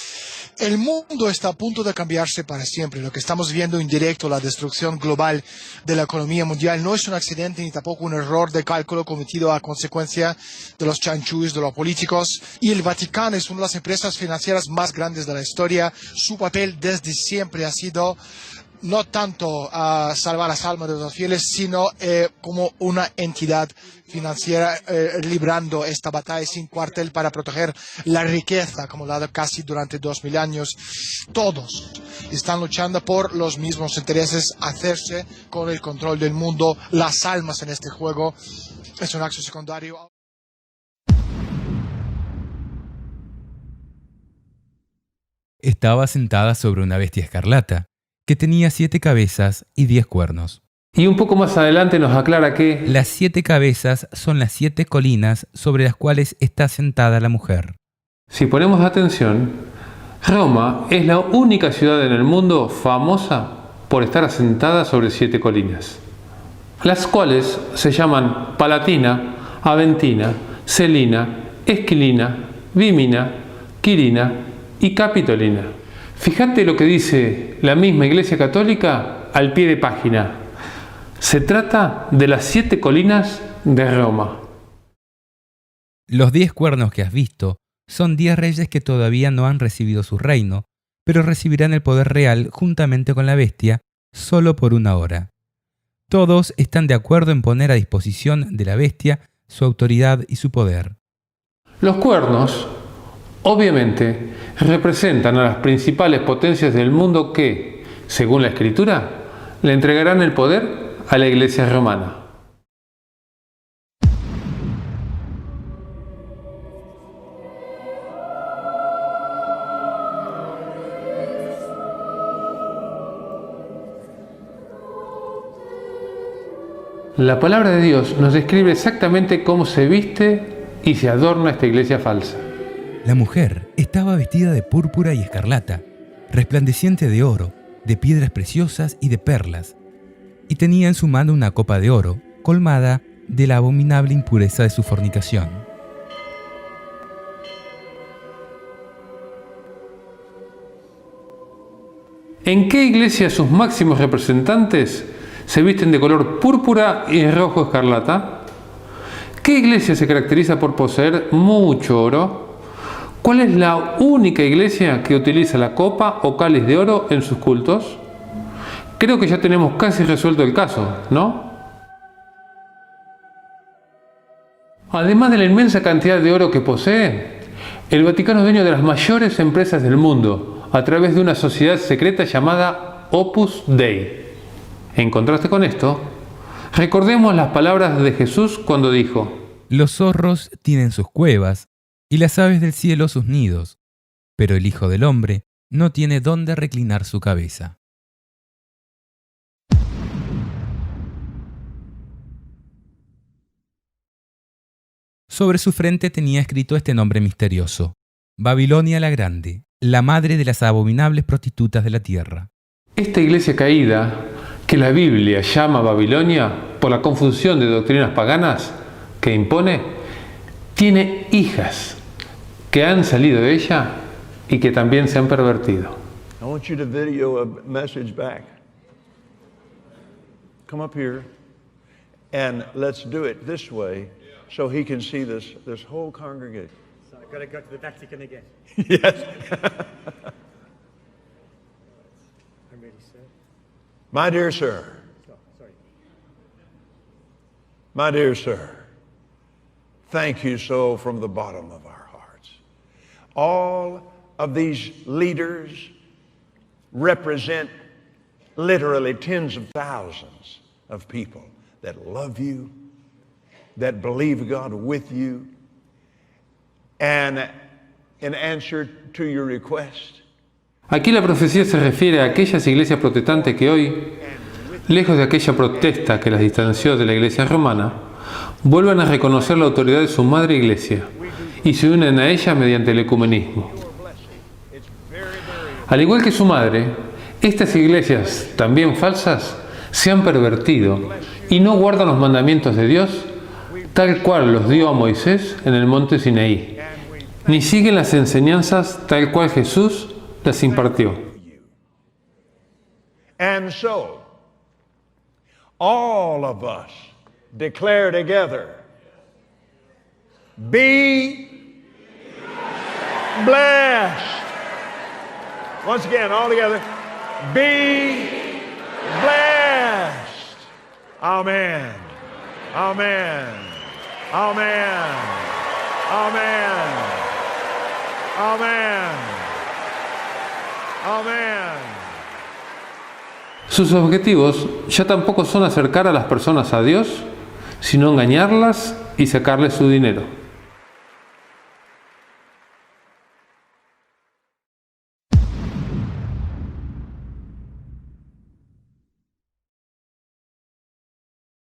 P: El mundo está a punto de cambiarse para siempre. Lo que estamos viendo en directo, la destrucción global de la economía mundial, no es un accidente ni tampoco un error de cálculo cometido a consecuencia de los chanchullos de los políticos. Y el Vaticano es una de las empresas financieras más grandes de la historia. Su papel desde siempre ha sido no tanto salvar las almas de los fieles, sino como una entidad financiera librando esta batalla sin cuartel para proteger la riqueza acumulada casi durante 2000 años. Todos están luchando por los mismos intereses, hacerse con el control del mundo. Las almas en este juego es un acto secundario.
H: Estaba sentada sobre una bestia escarlata, que tenía 7 cabezas y 10 cuernos.
E: Y un poco más adelante nos aclara que
H: las 7 cabezas son las 7 colinas sobre las cuales está sentada la mujer.
E: Si ponemos atención, Roma es la única ciudad en el mundo famosa por estar asentada sobre 7 colinas, las cuales se llaman Palatina, Aventina, Celina, Esquilina, Vímina, Quirina y Capitolina. Fíjate lo que dice la misma Iglesia Católica al pie de página. Se trata de las 7 colinas de Roma.
H: Los 10 cuernos que has visto son 10 reyes que todavía no han recibido su reino, pero recibirán el poder real juntamente con la bestia solo por 1 hora. Todos están de acuerdo en poner a disposición de la bestia su autoridad y su poder.
E: Los cuernos, obviamente, representan a las principales potencias del mundo que, según la Escritura, le entregarán el poder a la Iglesia romana. La palabra de Dios nos describe exactamente cómo se viste y se adorna esta iglesia falsa.
H: La mujer estaba vestida de púrpura y escarlata, resplandeciente de oro, de piedras preciosas y de perlas, y tenía en su mano una copa de oro, colmada de la abominable impureza de su fornicación.
E: ¿En qué iglesia sus máximos representantes se visten de color púrpura y rojo escarlata? ¿Qué iglesia se caracteriza por poseer mucho oro? ¿Cuál es la única iglesia que utiliza la copa o cáliz de oro en sus cultos? Creo que ya tenemos casi resuelto el caso, ¿no? Además de la inmensa cantidad de oro que posee, el Vaticano es dueño de las mayores empresas del mundo a través de una sociedad secreta llamada Opus Dei. En contraste con esto, recordemos las palabras de Jesús cuando dijo:
H: Los zorros tienen sus cuevas y las aves del cielo sus nidos, pero el Hijo del Hombre no tiene dónde reclinar su cabeza. Sobre su frente tenía escrito este nombre misterioso: Babilonia la Grande, la madre de las abominables prostitutas de la tierra.
E: Esta iglesia caída, que la Biblia llama Babilonia por la confusión de doctrinas paganas que impone, tiene hijas que han salido de ella y que también se han pervertido.
Q: I want you to video a message back. Come up here and let's do it this way so he can see this whole congregation.
R: So I've got to go to the Vatican again.
Q: Yes.
R: I'm ready, sir.
Q: My dear sir.
R: Oh, sorry.
Q: My dear sir. Thank you so from the bottom of our hearts. All of these leaders represent literally tens of thousands of people that love you, that believe God with you, and in answer to your request.
E: Aquí la profecía se refiere a aquellas iglesias protestantes que hoy, lejos de aquella protesta que las distanció de la iglesia romana, vuelven a reconocer la autoridad de su madre iglesia y se unen a ella mediante el ecumenismo. Al igual que su madre, estas iglesias, también falsas, se han pervertido y no guardan los mandamientos de Dios tal cual los dio a Moisés en el monte Sinaí, ni siguen las enseñanzas tal cual Jesús las impartió.
Q: And so, all of us declare together, be blessed. Once again, all together, be blessed. Amen. Amen. Amen. Amen. Amen. Amen.
E: Sus objetivos ya tampoco son acercar a las personas a Dios, sino engañarlas y sacarles su dinero.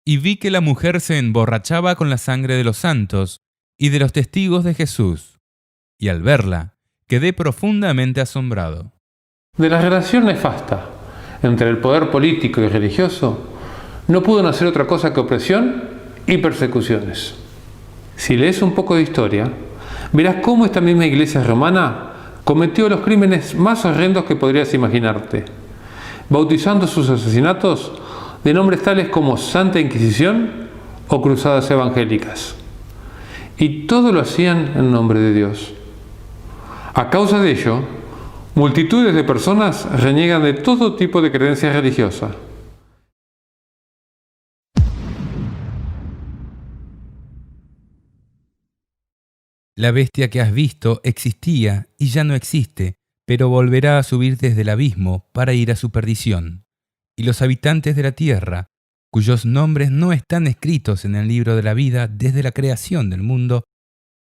H: Y vi que la mujer se emborrachaba con la sangre de los santos y de los testigos de Jesús. Y al verla, quedé profundamente asombrado.
E: De la relación nefasta entre el poder político y religioso, no pudo nacer otra cosa que opresión y persecuciones. Si lees un poco de historia, verás cómo esta misma iglesia romana cometió los crímenes más horrendos que podrías imaginarte, bautizando sus asesinatos de nombres tales como Santa Inquisición o Cruzadas Evangélicas. Y todo lo hacían en nombre de Dios. A causa de ello, multitudes de personas reniegan de todo tipo de creencias religiosas.
H: La bestia que has visto existía y ya no existe, pero volverá a subir desde el abismo para ir a su perdición. Y los habitantes de la tierra, cuyos nombres no están escritos en el libro de la vida desde la creación del mundo,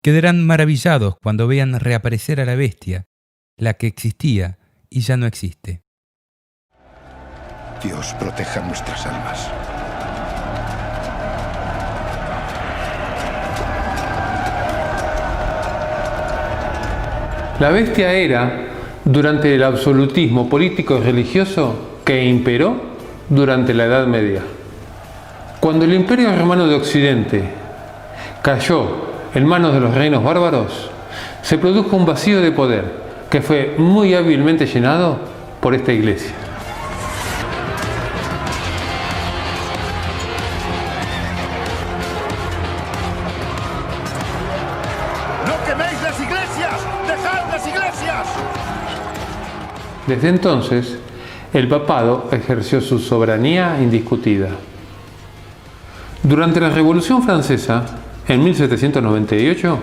H: quedarán maravillados cuando vean reaparecer a la bestia, la que existía y ya no existe.
J: Dios proteja nuestras almas.
E: La bestia era, durante el absolutismo político y religioso que imperó durante la Edad Media. Cuando el Imperio Romano de Occidente cayó en manos de los reinos bárbaros, se produjo un vacío de poder que fue muy hábilmente llenado por esta iglesia.
J: ¡No queméis las iglesias! ¡Dejad las iglesias!
E: Desde entonces, el papado ejerció su soberanía indiscutida. Durante la Revolución Francesa, en 1798,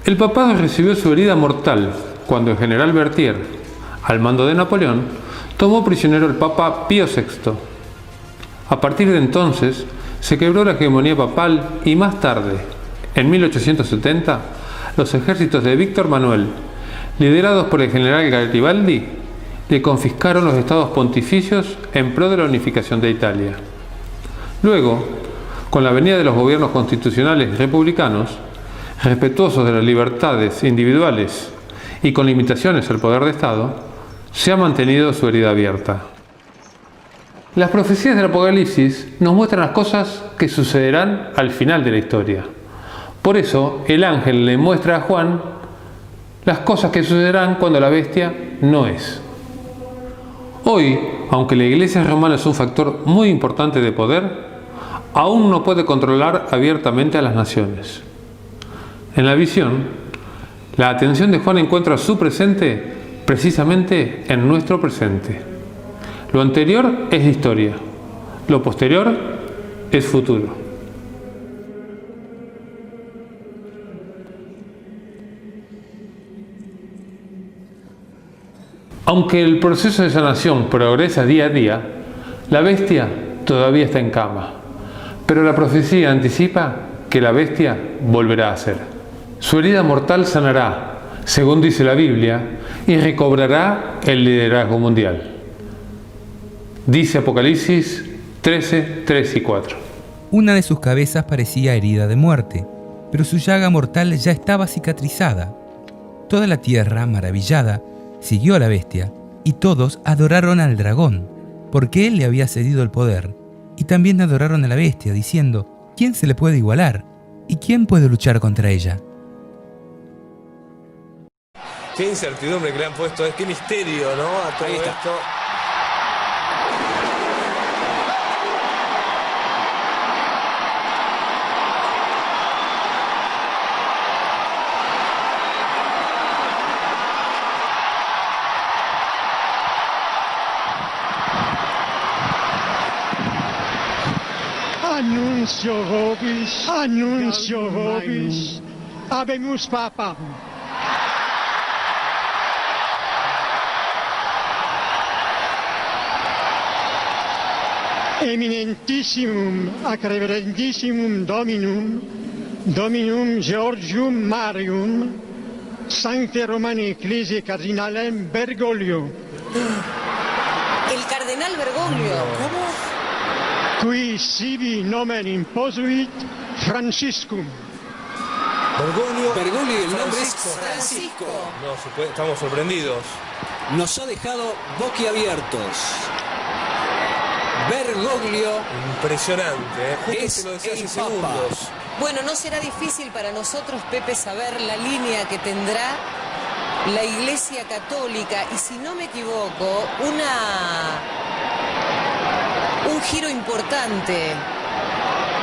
E: el papado recibió su herida mortal cuando el general Berthier, al mando de Napoleón, tomó prisionero al Papa Pío VI. A partir de entonces, se quebró la hegemonía papal y más tarde, en 1870, los ejércitos de Víctor Manuel, liderados por el general Garibaldi, le confiscaron los estados pontificios en pro de la unificación de Italia. Luego, con la venida de los gobiernos constitucionales republicanos, respetuosos de las libertades individuales y con limitaciones al poder de Estado, se ha mantenido su herida abierta. Las profecías del Apocalipsis nos muestran las cosas que sucederán al final de la historia. Por eso, el ángel le muestra a Juan las cosas que sucederán cuando la bestia no es. Hoy, aunque la Iglesia romana es un factor muy importante de poder, aún no puede controlar abiertamente a las naciones. En la visión, la atención de Juan encuentra su presente precisamente en nuestro presente. Lo anterior es historia, lo posterior es futuro. Aunque el proceso de sanación progresa día a día, la bestia todavía está en cama. Pero la profecía anticipa que la bestia volverá a ser. Su herida mortal sanará, según dice la Biblia, y recobrará el liderazgo mundial. Dice Apocalipsis 13, 3 y 4.
H: Una de sus cabezas parecía herida de muerte, pero su llaga mortal ya estaba cicatrizada. Toda la tierra, maravillada, siguió a la bestia, y todos adoraron al dragón, porque él le había cedido el poder. Y también adoraron a la bestia, diciendo: ¿quién se le puede igualar? ¿Y quién puede luchar contra ella?
S: Qué incertidumbre que le han puesto, qué misterio, ¿no? A todo esto.
J: Annuncio vobis, habemus papam. Eminentissimum ac reverendissimum Dominum Georgium Marium, Sancte Romani Ecclesiae Cardinalem Bergoglio.
N: El cardenal Bergoglio. ¿Cómo?
J: Qui sibi nomen imposuit Franciscum.
S: Bergoglio,
N: el nombre es Francisco.
S: No, estamos sorprendidos.
T: Nos ha dejado boquiabiertos. Bergoglio.
S: Impresionante, Justo
T: es
S: te lo decía hace
T: el
S: segundos.
T: Papa.
N: Bueno, no será difícil para nosotros, Pepe, saber la línea que tendrá la Iglesia Católica y, si no me equivoco, un giro importante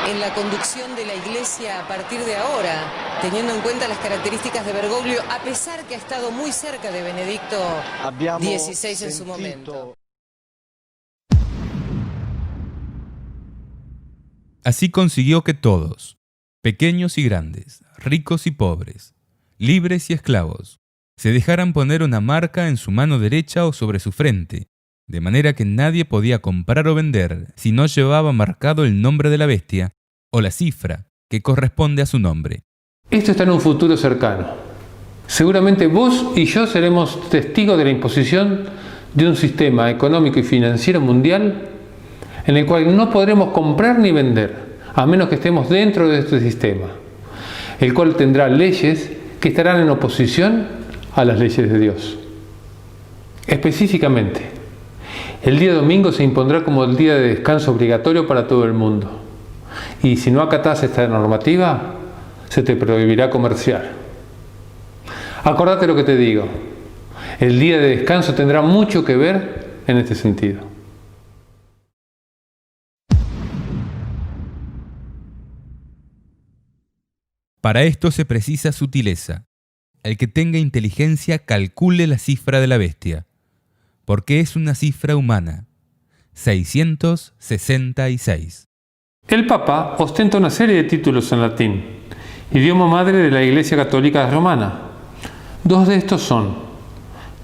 N: en la conducción de la Iglesia a partir de ahora, teniendo en cuenta las características de Bergoglio, a pesar que ha estado muy cerca de Benedicto XVI en su momento.
H: Así consiguió que todos, pequeños y grandes, ricos y pobres, libres y esclavos, se dejaran poner una marca en su mano derecha o sobre su frente, de manera que nadie podía comprar o vender si no llevaba marcado el nombre de la bestia o la cifra que corresponde a su nombre.
E: Esto está en un futuro cercano. Seguramente vos y yo seremos testigos de la imposición de un sistema económico y financiero mundial en el cual no podremos comprar ni vender, a menos que estemos dentro de este sistema, el cual tendrá leyes que estarán en oposición a las leyes de Dios. Específicamente, el día domingo se impondrá como el día de descanso obligatorio para todo el mundo, y si no acatás esta normativa, se te prohibirá comerciar. Acordate lo que te digo, el día de descanso tendrá mucho que ver en este sentido.
H: Para esto se precisa sutileza. El que tenga inteligencia calcule la cifra de la bestia, porque es una cifra humana, 666.
E: El Papa ostenta una serie de títulos en latín, idioma madre de la Iglesia Católica Romana. Dos de estos son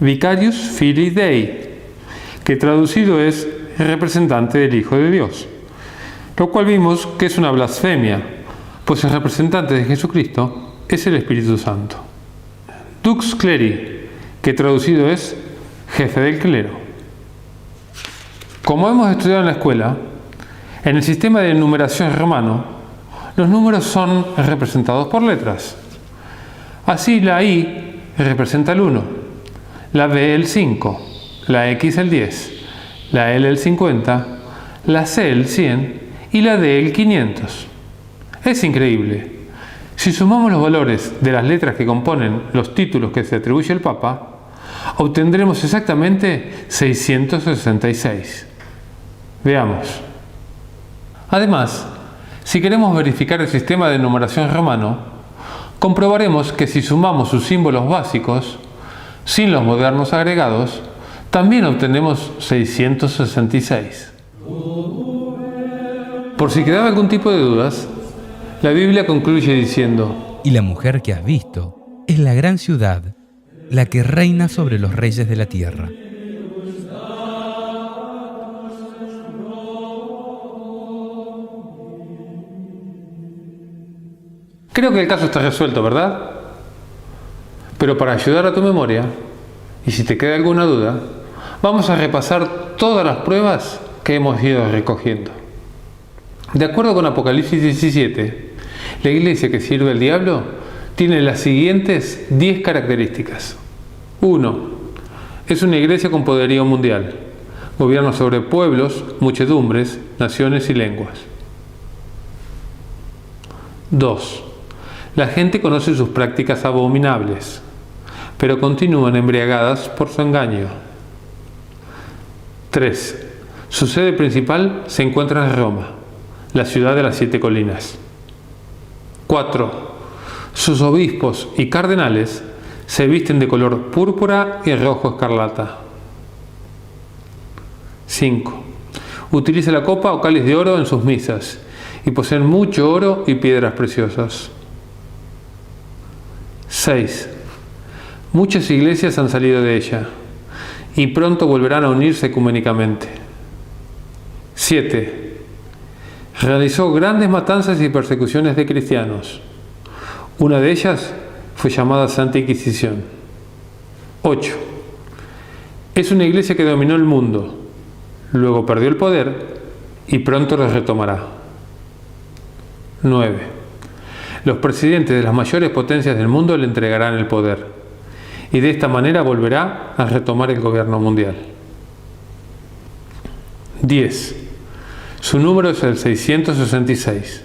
E: Vicarius Filii Dei, que traducido es representante del Hijo de Dios, lo cual vimos que es una blasfemia, pues el representante de Jesucristo es el Espíritu Santo. Dux Cleri, que traducido es jefe del clero. Como hemos estudiado en la escuela, en el sistema de numeración romano, los números son representados por letras. Así la I representa el 1, la B el 5, la X el 10, la L el 50, la C el 100 y la D el 500. Es increíble. Si sumamos los valores de las letras que componen los títulos que se atribuye al Papa, obtendremos exactamente 666. Veamos. Además, si queremos verificar el sistema de numeración romano, comprobaremos que si sumamos sus símbolos básicos, sin los modernos agregados, también obtenemos 666. Por si quedaba algún tipo de dudas, la Biblia concluye diciendo:
H: y la mujer que has visto es la gran ciudad, la que reina sobre los reyes de la tierra.
E: Creo que el caso está resuelto, ¿verdad? Pero para ayudar a tu memoria, y si te queda alguna duda, vamos a repasar todas las pruebas que hemos ido recogiendo. De acuerdo con Apocalipsis 17, la iglesia que sirve al diablo tiene las siguientes 10 características. 1. Es una iglesia con poderío mundial. Gobierna sobre pueblos, muchedumbres, naciones y lenguas. 2. La gente conoce sus prácticas abominables, pero continúan embriagadas por su engaño. 3. Su sede principal se encuentra en Roma, la ciudad de las 7 colinas. 4. Sus obispos y cardenales se visten de color púrpura y rojo escarlata. 5. Utiliza la copa o cáliz de oro en sus misas y poseen mucho oro y piedras preciosas. 6. Muchas iglesias han salido de ella y pronto volverán a unirse ecuménicamente. 7. Realizó grandes matanzas y persecuciones de cristianos. Una de ellas fue llamada Santa Inquisición. 8. Es una iglesia que dominó el mundo, luego perdió el poder y pronto lo retomará. 9. Los presidentes de las mayores potencias del mundo le entregarán el poder y de esta manera volverá a retomar el gobierno mundial. 10. Su número es el 666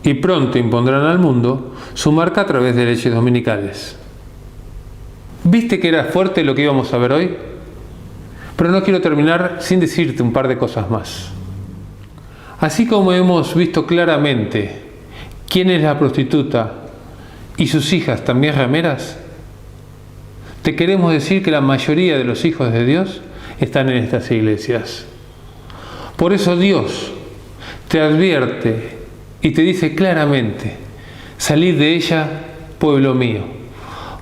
E: y pronto impondrán al mundo su marca a través de leyes dominicales. ¿Viste que era fuerte lo que íbamos a ver hoy? Pero no quiero terminar sin decirte un par de cosas más. Así como hemos visto claramente quién es la prostituta y sus hijas también rameras, te queremos decir que la mayoría de los hijos de Dios están en estas iglesias. Por eso Dios te advierte y te dice claramente: salid de ella, pueblo mío,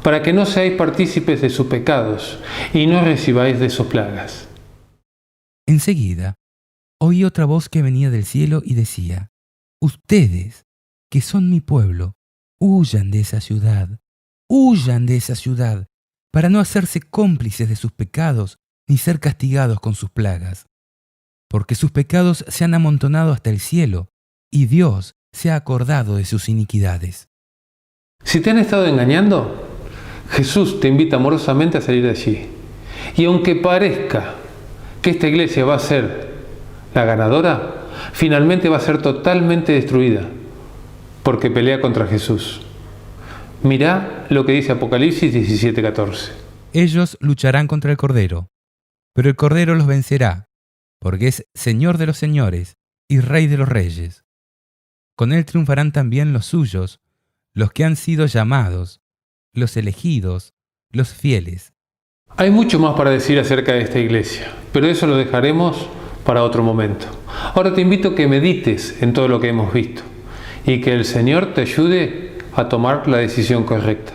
E: para que no seáis partícipes de sus pecados y no recibáis de sus plagas.
H: Enseguida, oí otra voz que venía del cielo y decía: ustedes, que son mi pueblo, huyan de esa ciudad, para no hacerse cómplices de sus pecados ni ser castigados con sus plagas. Porque sus pecados se han amontonado hasta el cielo, y Dios se ha acordado de sus iniquidades.
E: Si te han estado engañando, Jesús te invita amorosamente a salir de allí. Y aunque parezca que esta iglesia va a ser la ganadora, finalmente va a ser totalmente destruida, porque pelea contra Jesús. Mirá lo que dice Apocalipsis 17:14.
H: Ellos lucharán contra el Cordero, pero el Cordero los vencerá, porque es Señor de los señores y Rey de los reyes. Con él triunfarán también los suyos, los que han sido llamados, los elegidos, los fieles.
E: Hay mucho más para decir acerca de esta iglesia, pero eso lo dejaremos para otro momento. Ahora te invito a que medites en todo lo que hemos visto y que el Señor te ayude a tomar la decisión correcta.